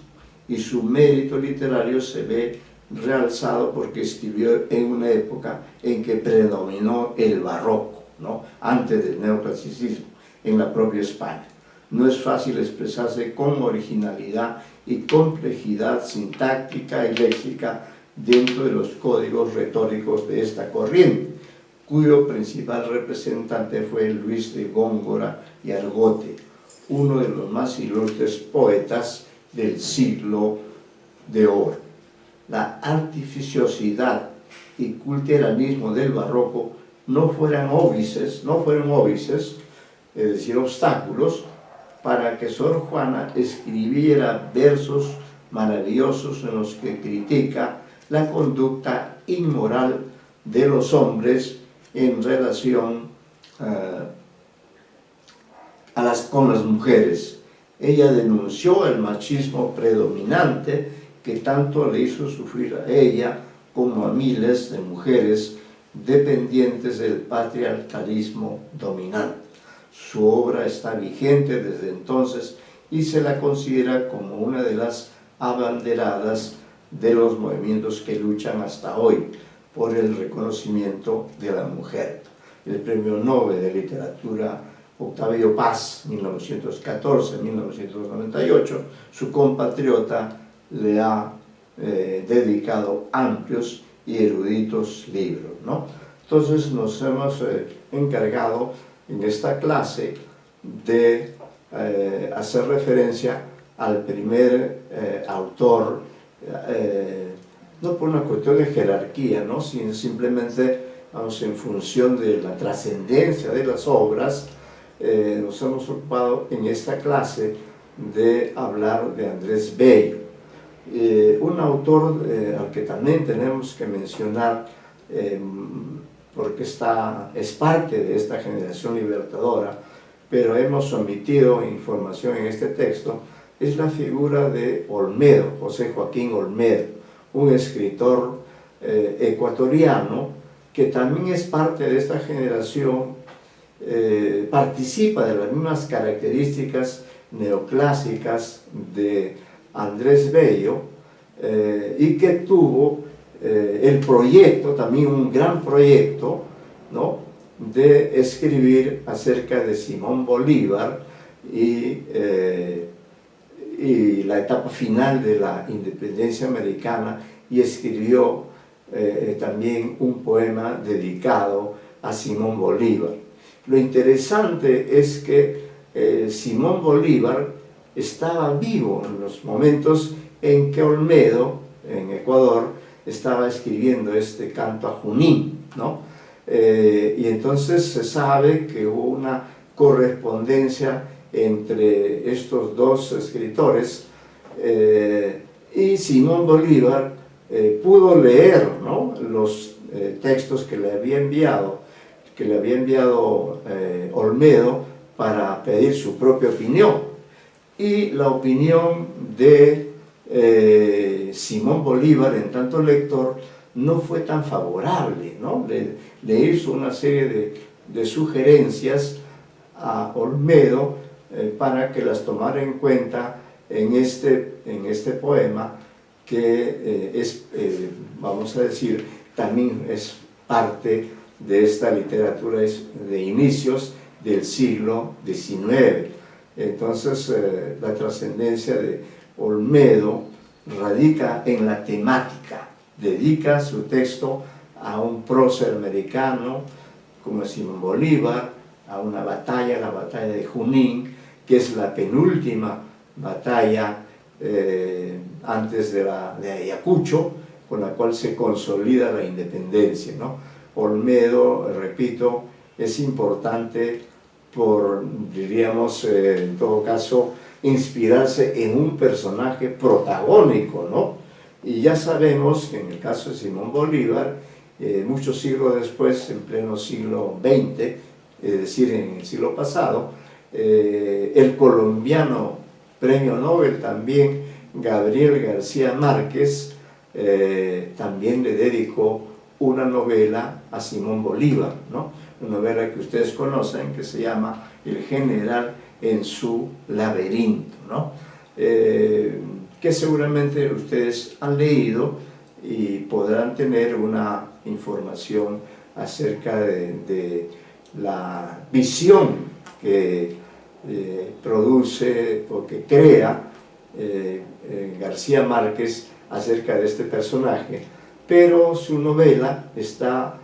y su mérito literario se ve realzado porque escribió en una época en que predominó el barroco, ¿no? Antes del neoclasicismo, en la propia España. No es fácil expresarse con originalidad y complejidad sintáctica y léxica dentro de los códigos retóricos de esta corriente, cuyo principal representante fue Luis de Góngora y Argote, uno de los más ilustres poetas del siglo de oro. La artificiosidad y culturalismo del barroco no fueron óbices, es decir, obstáculos, para que Sor Juana escribiera versos maravillosos en los que critica la conducta inmoral de los hombres en relación con las mujeres. Ella denunció el machismo predominante que tanto le hizo sufrir a ella como a miles de mujeres dependientes del patriarcalismo dominante. Su obra está vigente desde entonces y se la considera como una de las abanderadas de los movimientos que luchan hasta hoy por el reconocimiento de la mujer. El Premio Nobel de Literatura Octavio Paz, 1914-1998, su compatriota le ha dedicado amplios y eruditos libros, ¿no? Entonces nos hemos encargado en esta clase de hacer referencia al primer autor, no por una cuestión de jerarquía, ¿no? Sino simplemente, vamos, en función de la trascendencia de las obras. Nos hemos ocupado en esta clase de hablar de Andrés Bello, un autor al que también tenemos que mencionar porque es parte de esta generación libertadora, pero hemos omitido información en este texto. Es la figura de Olmedo, José Joaquín Olmedo, un escritor ecuatoriano que también es parte de esta generación, participa de las mismas características neoclásicas de Andrés Bello, y que tuvo el proyecto, también un gran proyecto, ¿no?, de escribir acerca de Simón Bolívar y la etapa final de la independencia americana, y escribió también un poema dedicado a Simón Bolívar. Lo interesante es que Simón Bolívar estaba vivo en los momentos en que Olmedo, en Ecuador, estaba escribiendo este canto a Junín, ¿no? Y entonces se sabe que hubo una correspondencia entre estos dos escritores, y Simón Bolívar pudo leer, ¿no?, los textos que le había enviado Olmedo para pedir su propia opinión. Y la opinión de Simón Bolívar, en tanto lector, no fue tan favorable, ¿no? Le hizo una serie de sugerencias a Olmedo para que las tomara en cuenta en este poema, que vamos a decir, también es parte de esta literatura de inicios del siglo XIX. Entonces, la trascendencia de Olmedo radica en la temática. Dedica su texto a un prócer americano como Simón Bolívar, a una batalla, la batalla de Junín, que es la penúltima batalla antes de Ayacucho, con la cual se consolida la independencia, ¿no? Olmedo, repito, es importante por, diríamos, en todo caso, inspirarse en un personaje protagónico, ¿no? Y ya sabemos que en el caso de Simón Bolívar, muchos siglos después, en pleno siglo XX, es decir, en el siglo pasado, el colombiano Premio Nobel también, Gabriel García Márquez, también le dedicó una novela a Simón Bolívar, ¿no? Una novela que ustedes conocen que se llama El general en su laberinto, ¿no? Que seguramente ustedes han leído y podrán tener una información acerca de la visión que produce o que crea García Márquez acerca de este personaje, pero su novela está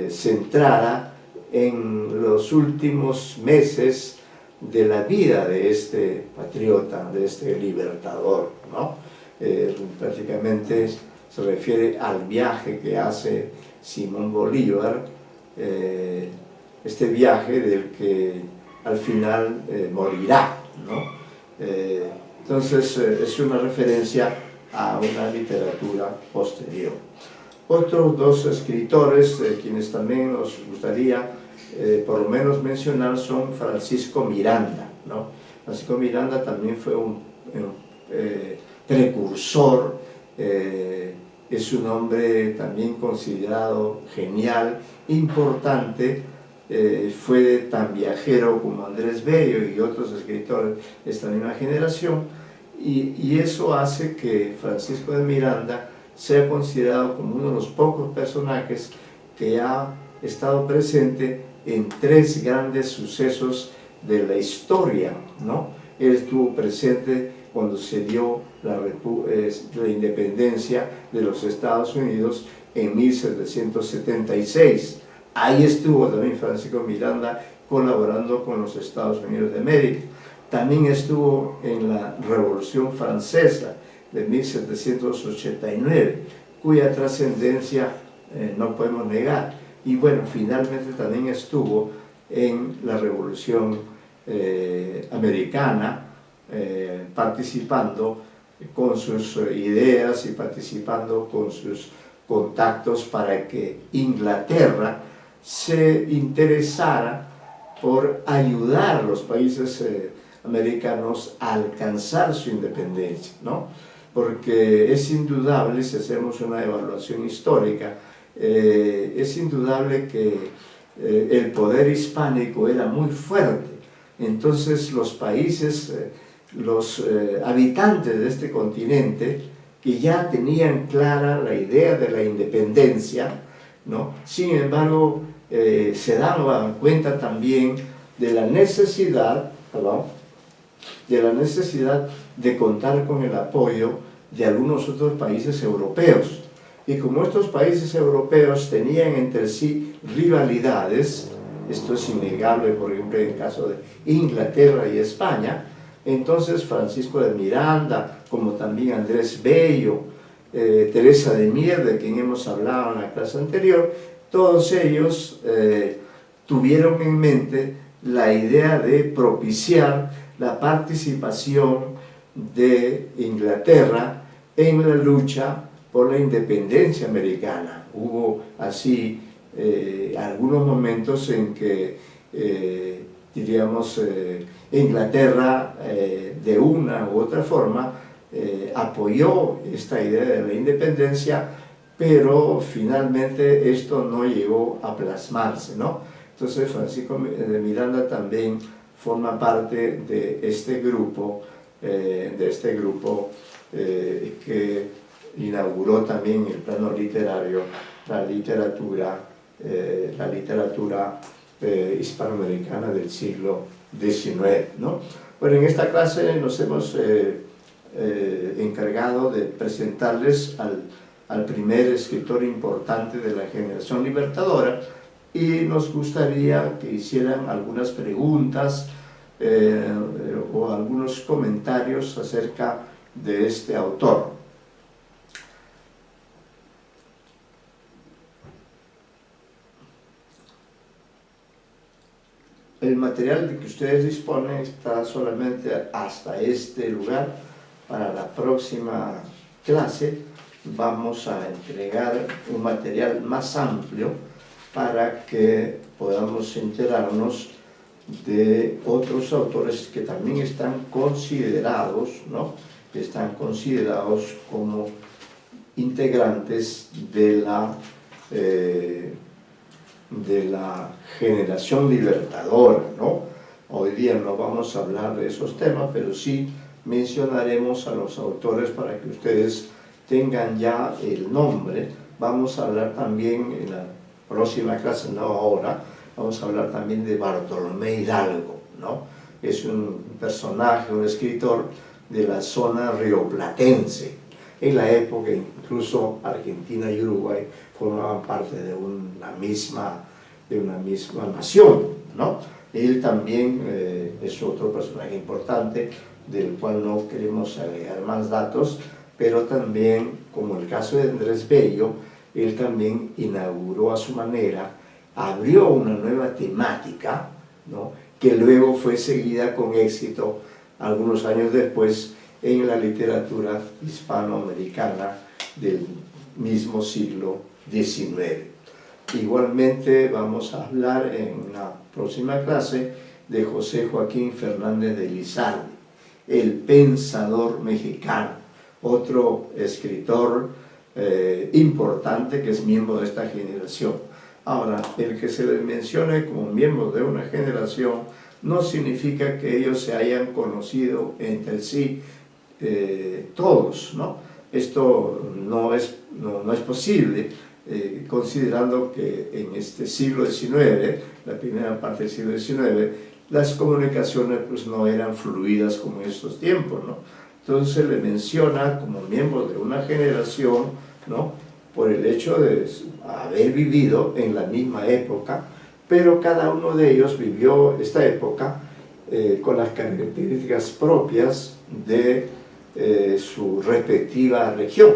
centrada en los últimos meses de la vida de este patriota, de este libertador, ¿no? Prácticamente se refiere al viaje que hace Simón Bolívar, este viaje del que al final morirá, ¿no? Entonces es una referencia a una literatura posterior. Otros dos escritores, quienes también nos gustaría por lo menos mencionar, son Francisco Miranda, ¿no? Francisco Miranda también fue un precursor, es un hombre también considerado genial, importante, fue tan viajero como Andrés Bello y otros escritores de esta misma generación, y eso hace que Francisco de Miranda sea considerado como uno de los pocos personajes que ha estado presente en tres grandes sucesos de la historia, ¿no? Él estuvo presente cuando se dio la independencia de los Estados Unidos en 1776. Ahí estuvo también Francisco Miranda colaborando con los Estados Unidos de América. También estuvo en la Revolución Francesa de 1789, cuya trascendencia no podemos negar. Y bueno, finalmente también estuvo en la Revolución Americana, participando con sus ideas y participando con sus contactos para que Inglaterra se interesara por ayudar a los países americanos a alcanzar su independencia, ¿no? Porque es indudable, si hacemos una evaluación histórica, es indudable que el poder hispánico era muy fuerte. Entonces los países, los habitantes de este continente, que ya tenían clara la idea de la independencia, ¿no? Sin embargo, se daban cuenta también de la necesidad, ¿no?, de contar con el apoyo de algunos otros países europeos. Y como estos países europeos tenían entre sí rivalidades, esto es innegable, por ejemplo, en el caso de Inglaterra y España, entonces Francisco de Miranda, como también Andrés Bello, Teresa de Mier, de quien hemos hablado en la clase anterior, todos ellos tuvieron en mente la idea de propiciar la participación de Inglaterra en la lucha por la independencia americana. Hubo así algunos momentos en que, diríamos, Inglaterra de una u otra forma apoyó esta idea de la independencia, pero finalmente esto no llegó a plasmarse, ¿no? Entonces Francisco de Miranda también forma parte de este grupo, que inauguró también el plano literario la literatura hispanoamericana del siglo XIX, ¿no? Bueno, en esta clase nos hemos encargado de presentarles al primer escritor importante de la generación libertadora, y nos gustaría que hicieran algunas preguntas o algunos comentarios acerca de este autor. El material de que ustedes disponen está solamente hasta este lugar. Para la próxima clase vamos a entregar un material más amplio para que podamos enterarnos de otros autores que también están considerados, ¿no?, están considerados como integrantes de la de la generación libertadora, ¿no? Hoy día no vamos a hablar de esos temas, pero sí mencionaremos a los autores para que ustedes tengan ya el nombre. Vamos a hablar también en la próxima clase, no ahora, vamos a hablar también de Bartolomé Hidalgo, ¿no? Es un personaje, un escritor de la zona rioplatense. En la época incluso Argentina y Uruguay formaban parte de una misma nación, ¿no? Él también es otro personaje importante del cual no queremos agregar más datos, pero también, como el caso de Andrés Bello, él también inauguró a su manera, abrió una nueva temática, ¿no? Que luego fue seguida con éxito algunos años después en la literatura hispanoamericana del mismo siglo XIX. Igualmente vamos a hablar en la próxima clase de José Joaquín Fernández de Elizalde, el pensador mexicano, otro escritor importante que es miembro de esta generación. Ahora, el que se les mencione como miembro de una generación no significa que ellos se hayan conocido entre sí todos, ¿no? Esto no es posible, considerando que en este siglo XIX, la primera parte del siglo XIX, las comunicaciones pues no eran fluidas como en estos tiempos, ¿no? Entonces se le menciona como miembro de una generación, ¿no? Por el hecho de haber vivido en la misma época, pero cada uno de ellos vivió esta época con las características propias de su respectiva región,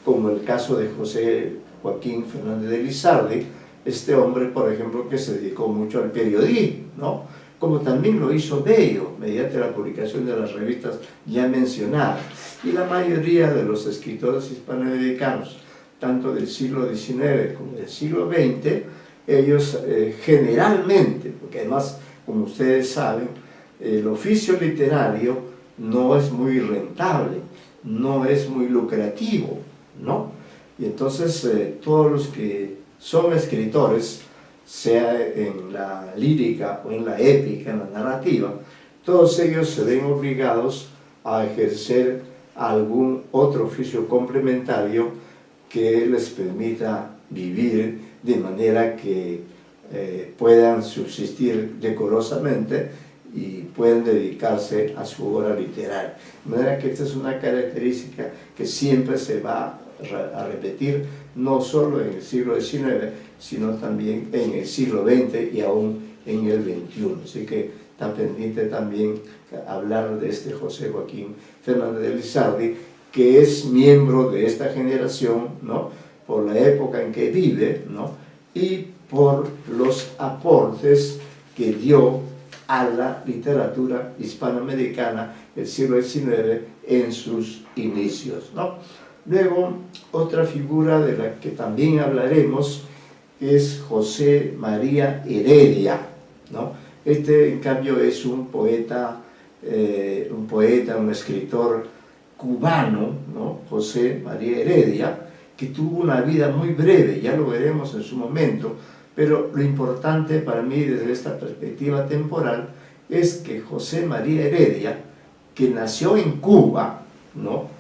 como el caso de José Joaquín Fernández de Elizalde, este hombre, por ejemplo, que se dedicó mucho al periodismo, ¿no? Como también lo hizo Bello, mediante la publicación de las revistas ya mencionadas, y la mayoría de los escritores hispanoamericanos, tanto del siglo XIX como del siglo XX, ellos generalmente, porque además, como ustedes saben, el oficio literario no es muy rentable, no es muy lucrativo, ¿no? Y entonces todos los que son escritores, sea en la lírica o en la épica, en la narrativa, todos ellos se ven obligados a ejercer algún otro oficio complementario que les permita vivir de manera que puedan subsistir decorosamente y pueden dedicarse a su obra literaria. De manera que esta es una característica que siempre se va a repetir, no solo en el siglo XIX, sino también en el siglo XX y aún en el XXI. Así que está pendiente también hablar de este José Joaquín Fernández de Elizalde, que es miembro de esta generación, ¿no? Por la época en que vive, ¿no? Y por los aportes que dio a la literatura hispanoamericana del siglo XIX en sus inicios, ¿no? Luego, otra figura de la que también hablaremos es José María Heredia, ¿no? Este, en cambio, es un poeta, un escritor cubano, ¿no? José María Heredia, que tuvo una vida muy breve, ya lo veremos en su momento, pero lo importante para mí desde esta perspectiva temporal es que José María Heredia, que nació en Cuba, ¿no?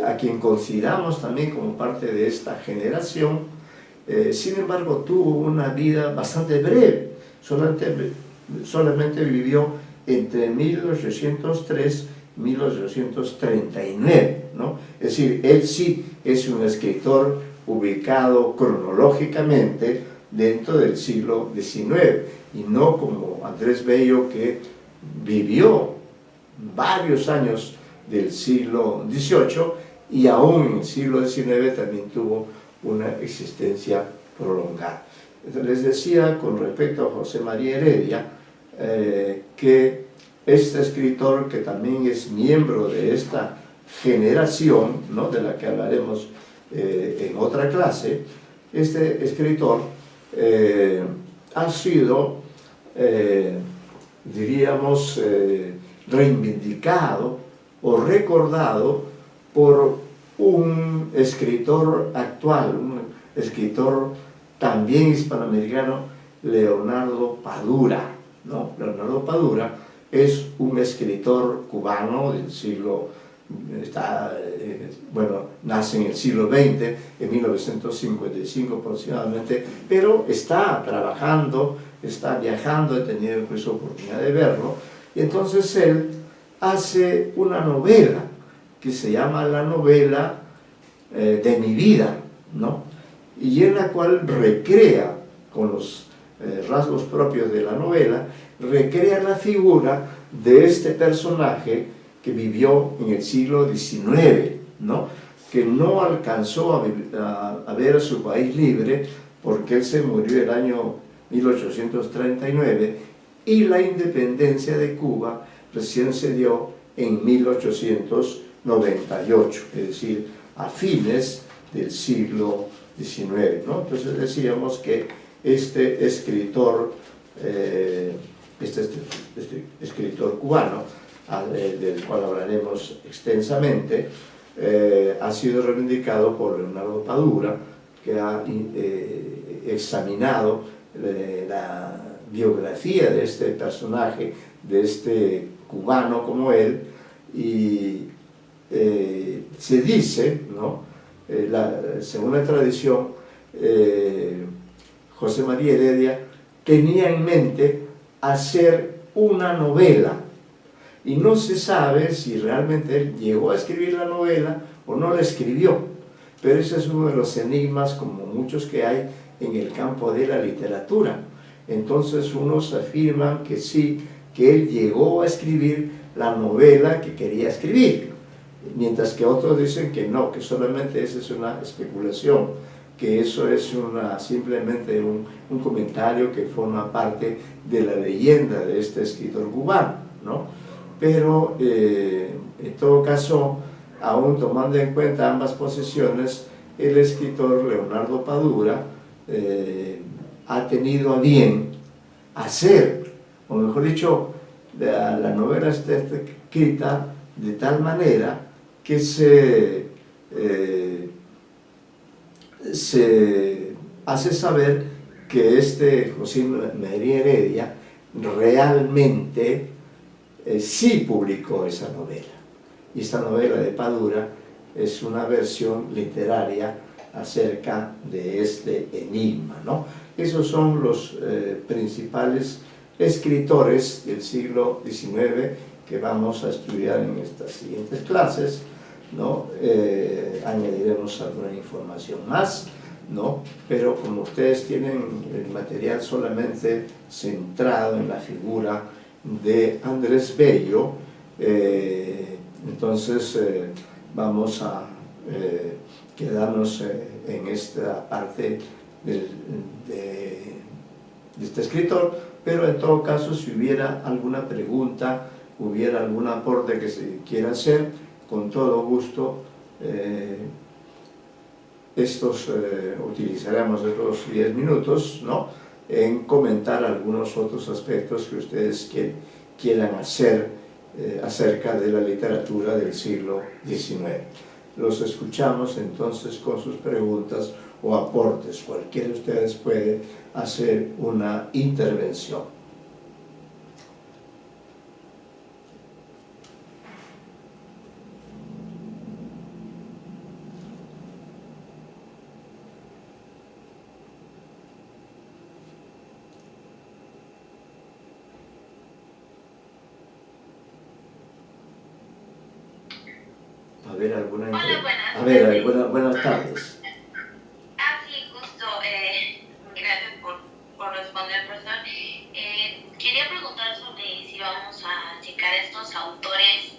A quien consideramos también como parte de esta generación, sin embargo tuvo una vida bastante breve, solamente vivió entre 1803 y 1839, ¿no? Es decir, él sí es un escritor ubicado cronológicamente dentro del siglo XIX, y no como Andrés Bello, que vivió varios años del siglo XVIII y aún en el siglo XIX también tuvo una existencia prolongada. Entonces, les decía con respecto a José María Heredia que este escritor, que también es miembro de esta generación, ¿no? De la que hablaremos en otra clase, este escritor ha sido, diríamos, reivindicado o recordado por un escritor actual, un escritor también hispanoamericano, Leonardo Padura, ¿no? Leonardo Padura es un escritor cubano del siglo, nace en el siglo XX, en 1955 aproximadamente, pero está trabajando, está viajando, he tenido incluso oportunidad de verlo, y entonces él hace una novela que se llama La novela de mi vida, ¿no? Y en la cual recrea, con los rasgos propios de la novela, recrea la figura de este personaje que vivió en el siglo XIX, ¿no? Que no alcanzó a ver a su país libre porque él se murió el año 1839 y la independencia de Cuba recién se dio en 1898, es decir, a fines del siglo XIX, ¿no? Entonces decíamos que este escritor escritor cubano, del cual hablaremos extensamente, ha sido reivindicado por Leonardo Padura, que ha examinado la biografía de este personaje, de este cubano como él, y se dice, ¿no? Según la tradición, José María Heredia tenía en mente hacer una novela, y no se sabe si realmente él llegó a escribir la novela o no la escribió, pero ese es uno de los enigmas, como muchos que hay en el campo de la literatura. Entonces unos afirman que sí, que él llegó a escribir la novela que quería escribir, mientras que otros dicen que no, que solamente esa es una especulación, que eso es simplemente un comentario que forma parte de la leyenda de este escritor cubano, ¿no? Pero en todo caso, aún tomando en cuenta ambas posiciones, el escritor Leonardo Padura ha tenido a bien hacer, o mejor dicho, la novela está escrita de tal manera que se hace saber que este José María Heredia realmente sí publicó esa novela. Y esta novela de Padura es una versión literaria acerca de este enigma, ¿no? Esos son los principales escritores del siglo XIX que vamos a estudiar en estas siguientes clases, ¿no? Añadiremos alguna información más, ¿no? Pero como ustedes tienen el material solamente centrado en la figura de Andrés Bello, entonces vamos a quedarnos en esta parte de este escritor, pero en todo caso, si hubiera alguna pregunta, hubiera algún aporte que se quiera hacer, con todo gusto utilizaremos estos 10 minutos, ¿no?, en comentar algunos otros aspectos que ustedes quieran hacer acerca de la literatura del siglo XIX. Los escuchamos entonces con sus preguntas o aportes. Cualquiera de ustedes puede hacer una intervención. Buenas tardes. Sí, justo. Gracias por responder, profesor. Quería preguntar sobre si vamos a checar estos autores,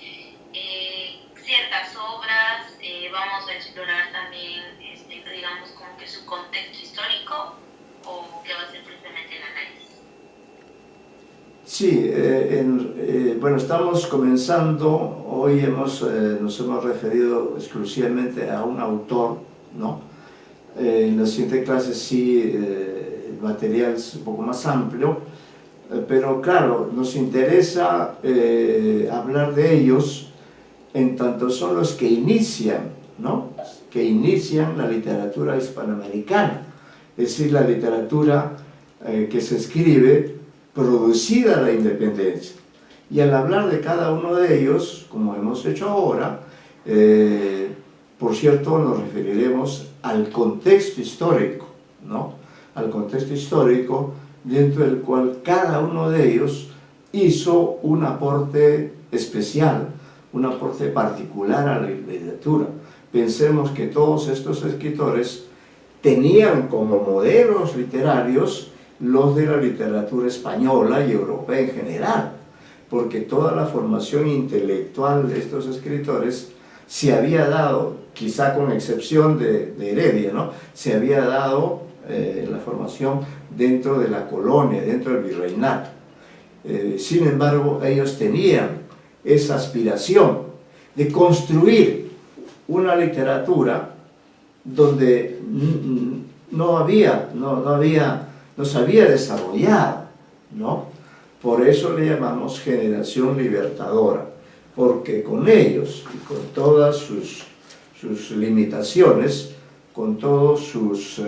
ciertas obras, vamos a explorar también, digamos, como que su contexto histórico, o qué va a ser precisamente el análisis. Sí, bueno, estamos comenzando, hoy nos hemos referido exclusivamente a un autor, ¿no? En la siguiente clase sí, el material es un poco más amplio, pero claro, nos interesa hablar de ellos en tanto son los que inician, ¿no?, que inician la literatura hispanoamericana. es decir, la literatura que se escribe producida a la independencia. Y al hablar de cada uno de ellos, como hemos hecho ahora, por cierto, nos referiremos al contexto histórico, ¿no? Al contexto histórico dentro del cual cada uno de ellos hizo un aporte especial, un aporte particular a la literatura. Pensemos que todos estos escritores tenían como modelos literarios los de la literatura española y europea en general, porque toda la formación intelectual de estos escritores se había dado, quizá con excepción de Heredia, ¿no? Se había dado la formación dentro de la colonia, dentro del virreinato. Sin embargo, ellos tenían esa aspiración de construir una literatura donde no se había desarrollado, ¿no? Por eso le llamamos generación libertadora, porque con ellos y con todas sus limitaciones, con todos sus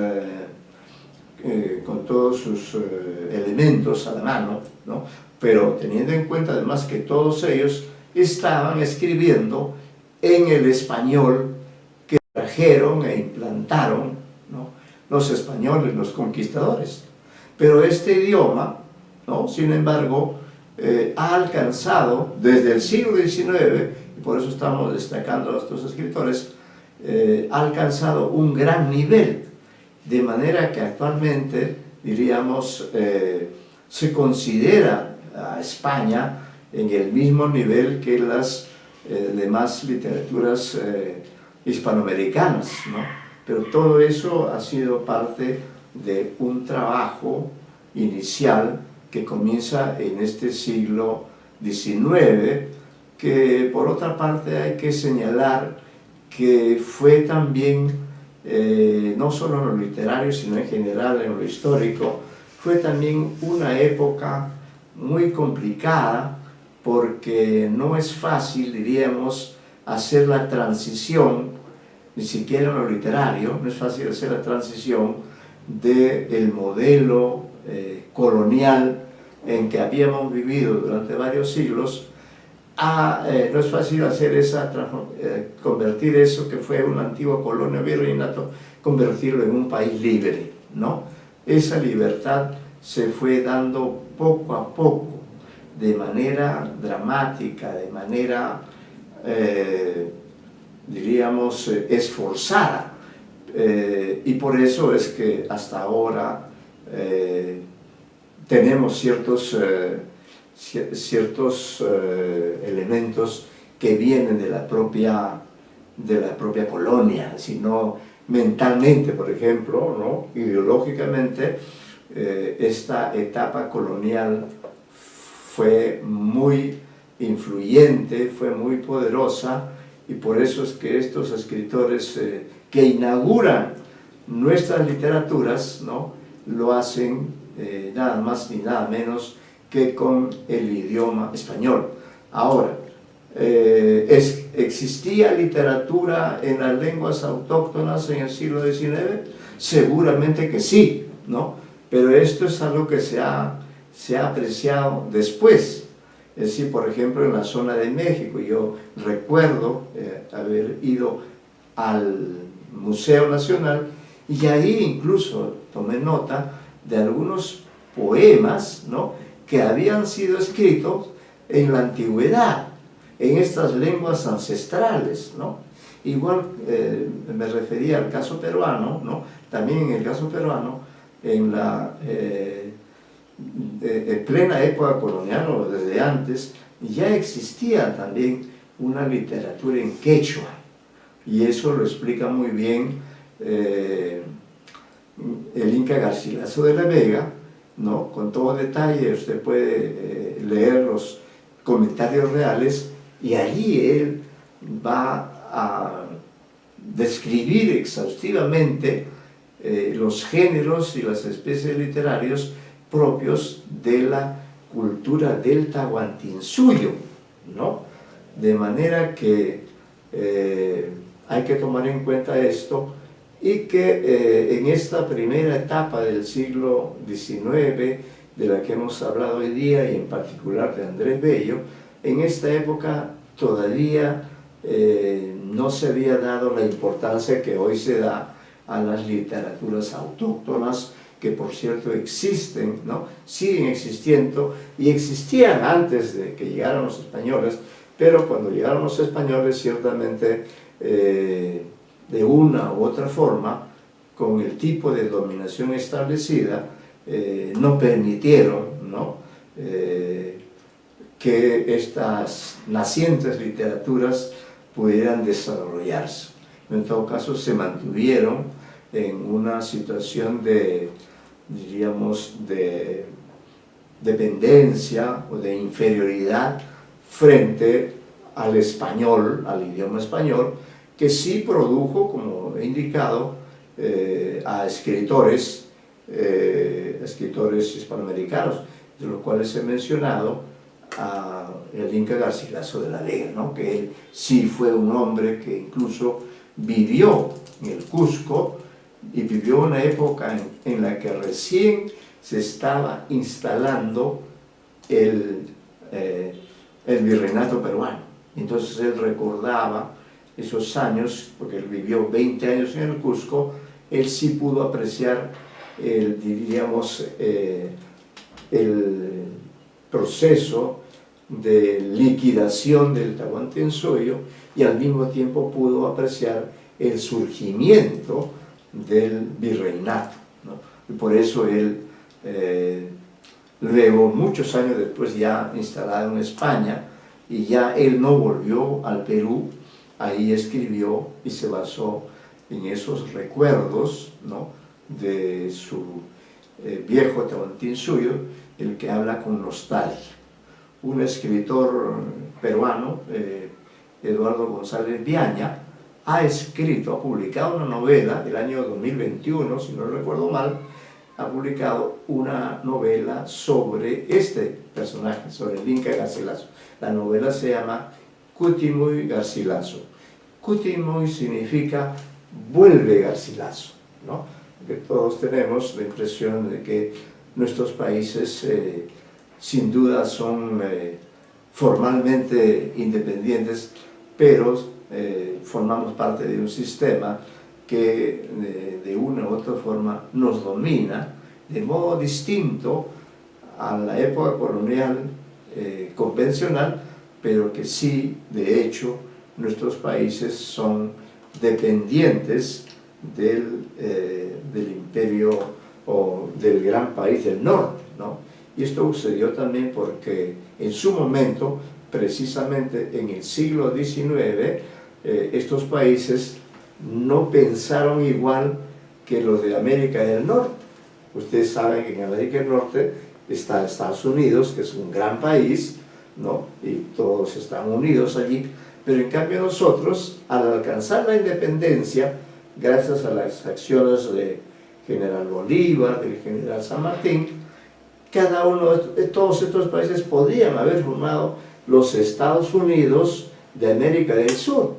elementos a la mano, ¿no? Pero teniendo en cuenta además que todos ellos estaban escribiendo en el español que trajeron e implantaron, ¿no?, los españoles, los conquistadores. Pero este idioma, ¿no?, sin embargo, ha alcanzado desde el siglo XIX, y por eso estamos destacando a estos escritores, ha alcanzado un gran nivel, de manera que actualmente, diríamos, se considera a España en el mismo nivel que las demás literaturas hispanoamericanas, ¿no? Pero todo eso ha sido parte de un trabajo inicial que comienza en este siglo XIX, que por otra parte hay que señalar que fue también, no solo en lo literario, sino en general en lo histórico, fue también una época muy complicada, porque no es fácil, diríamos, hacer la transición, ni siquiera en lo literario, no es fácil hacer la transición del modelo colonial en que habíamos vivido durante varios siglos, no es fácil hacer convertir eso que fue una antigua colonia virreinato, convertirlo en un país libre, ¿no? Esa libertad se fue dando poco a poco, de manera dramática, de manera, diríamos, esforzada, y por eso es que hasta ahora tenemos ciertos elementos que vienen de la propia colonia, sino mentalmente, por ejemplo, ¿no?, ideológicamente, esta etapa colonial fue muy influyente, fue muy poderosa, y por eso es que estos escritores que inauguran nuestras literaturas, ¿no?, lo hacen nada más ni nada menos que con el idioma español. Ahora, ¿existía literatura en las lenguas autóctonas en el siglo XIX? Seguramente que sí, ¿no? Pero esto es algo que se ha apreciado después. Es decir, por ejemplo, en la zona de México, yo recuerdo haber ido al Museo Nacional y ahí incluso tomé nota de algunos poemas, ¿no?, que habían sido escritos en la antigüedad, en estas lenguas ancestrales, ¿no? Igual me refería al caso peruano, ¿no? También en el caso peruano, en la plena época colonial o desde antes, ya existía también una literatura en quechua, y eso lo explica muy bien el Inca Garcilaso de la Vega, ¿no? Con todo detalle usted puede leer los comentarios reales, y allí él va a describir exhaustivamente los géneros y las especies literarios propios de la cultura del Tahuantinsuyo, ¿no? De manera que hay que tomar en cuenta esto, y que en esta primera etapa del siglo XIX, de la que hemos hablado hoy día, y en particular de Andrés Bello, en esta época todavía no se había dado la importancia que hoy se da a las literaturas autóctonas, que por cierto existen, ¿no? Siguen existiendo y existían antes de que llegaran los españoles, pero cuando llegaron los españoles ciertamente de una u otra forma, con el tipo de dominación establecida, no permitieron, ¿no? Que estas nacientes literaturas pudieran desarrollarse. En todo caso, se mantuvieron en una situación de, diríamos, de dependencia o de inferioridad frente al español, al idioma español, que sí produjo, como he indicado, a escritores hispanoamericanos, de los cuales he mencionado a el Inca Garcilaso de la Vega, ¿no? Que él sí fue un hombre que incluso vivió en el Cusco y vivió una época en la que recién se estaba instalando el virreinato peruano. Entonces él recordaba esos años, porque él vivió 20 años en el Cusco, él sí pudo apreciar diríamos, el proceso de liquidación del Tahuantinsuyo, y al mismo tiempo pudo apreciar el surgimiento del virreinato, ¿no? Y por eso él, luego, muchos años después, ya instalado en España, y ya él no volvió al Perú, ahí escribió y se basó en esos recuerdos, ¿no? De su viejo Tahuantinsuyo, el que habla con nostalgia. Un escritor peruano, Eduardo González Viaña, ha publicado una novela del año 2021, si no recuerdo mal, ha publicado una novela sobre este personaje, sobre el Inca Garcilaso. La novela se llama Cutimuy Garcilaso. Cutimuy significa vuelve Garcilaso, ¿no? Porque todos tenemos la impresión de que nuestros países sin duda son formalmente independientes, pero formamos parte de un sistema que de una u otra forma nos domina de modo distinto a la época colonial convencional, pero que sí, de hecho, nuestros países son dependientes del imperio o del gran país del norte, ¿no? Y esto sucedió también porque en su momento, precisamente en el siglo XIX, estos países no pensaron igual que los de América del Norte. Ustedes saben que en América del Norte está Estados Unidos, que es un gran país, ¿no? Y todos están unidos allí, pero en cambio nosotros, al alcanzar la independencia, gracias a las acciones de General Bolívar, del General San Martín, cada uno de todos estos países podían haber formado los Estados Unidos de América del Sur.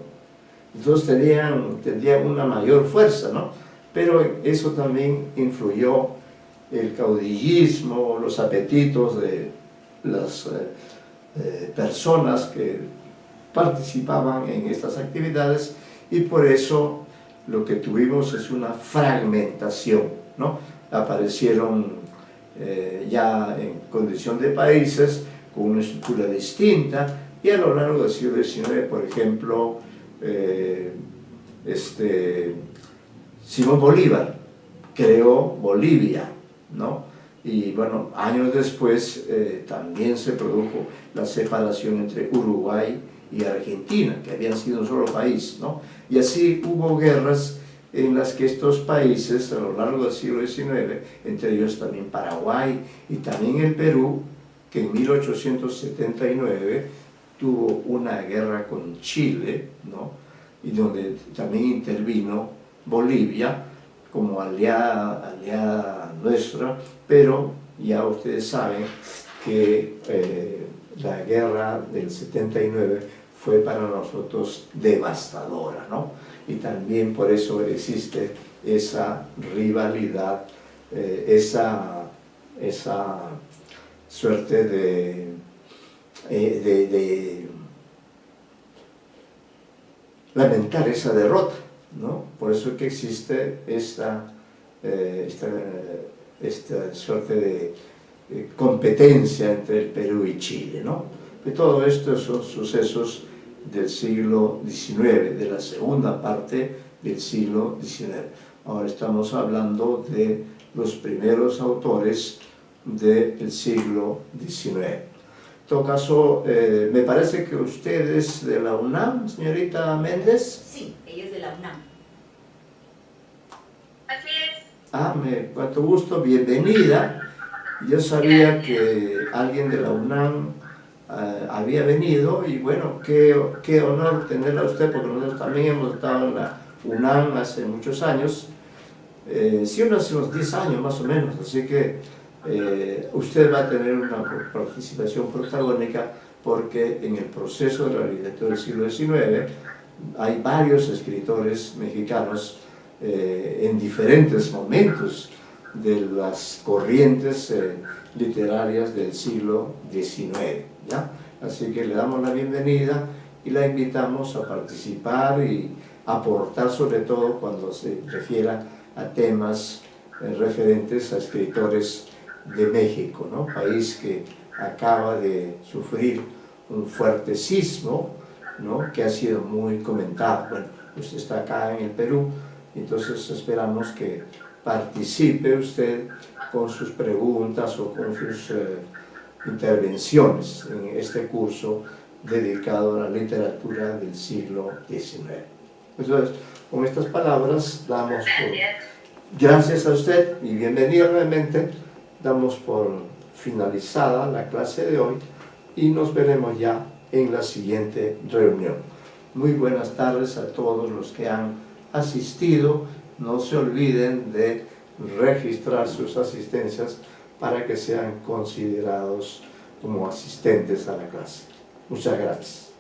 Entonces tendrían una mayor fuerza, ¿no? Pero eso también influyó el caudillismo, los apetitos de las personas que participaban en estas actividades, y por eso lo que tuvimos es una fragmentación, ¿no? Aparecieron ya en condición de países con una estructura distinta, y a lo largo del siglo XIX, por ejemplo, Simón Bolívar creó Bolivia, ¿no? Y bueno, años después también se produjo la separación entre Uruguay y Argentina, que habían sido un solo país, ¿no? Y así hubo guerras en las que estos países a lo largo del siglo XIX, entre ellos también Paraguay y también el Perú, que en 1879 tuvo una guerra con Chile, ¿no? Y donde también intervino Bolivia como aliada nuestra, pero ya ustedes saben que la guerra del 79 fue para nosotros devastadora, ¿no? Y también por eso existe esa rivalidad, esa suerte de lamentar esa derrota, ¿no? Por eso que existe esta suerte de competencia entre el Perú y Chile, ¿no? Y todo esto son sucesos del siglo XIX, de la segunda parte del siglo XIX. Ahora estamos hablando de los primeros autores del siglo XIX. En todo caso, me parece que usted es de la UNAM, señorita Méndez. Sí, ella es de la UNAM. Así es. Ah, cuánto gusto, bienvenida. Yo sabía que alguien de la UNAM había venido y bueno, qué honor tenerla a usted, porque nosotros también hemos estado en la UNAM hace muchos años, sí, unos 10 años más o menos, así que usted va a tener una participación protagónica porque en el proceso de la literatura del siglo XIX hay varios escritores mexicanos en diferentes momentos de las corrientes literarias del siglo XIX, ¿ya? Así que le damos la bienvenida y la invitamos a participar y aportar, sobre todo cuando se refiera a temas referentes a escritores de México, ¿no? País que acaba de sufrir un fuerte sismo, ¿no? Que ha sido muy comentado. Bueno, usted está acá en el Perú, entonces esperamos que participe usted con sus preguntas o con sus intervenciones en este curso dedicado a la literatura del siglo XIX. Entonces, con estas palabras damos por... Gracias a usted y bienvenido nuevamente. Damos por finalizada la clase de hoy y nos veremos ya en la siguiente reunión. Muy buenas tardes a todos los que han asistido. No se olviden de registrar sus asistencias para que sean considerados como asistentes a la clase. Muchas gracias.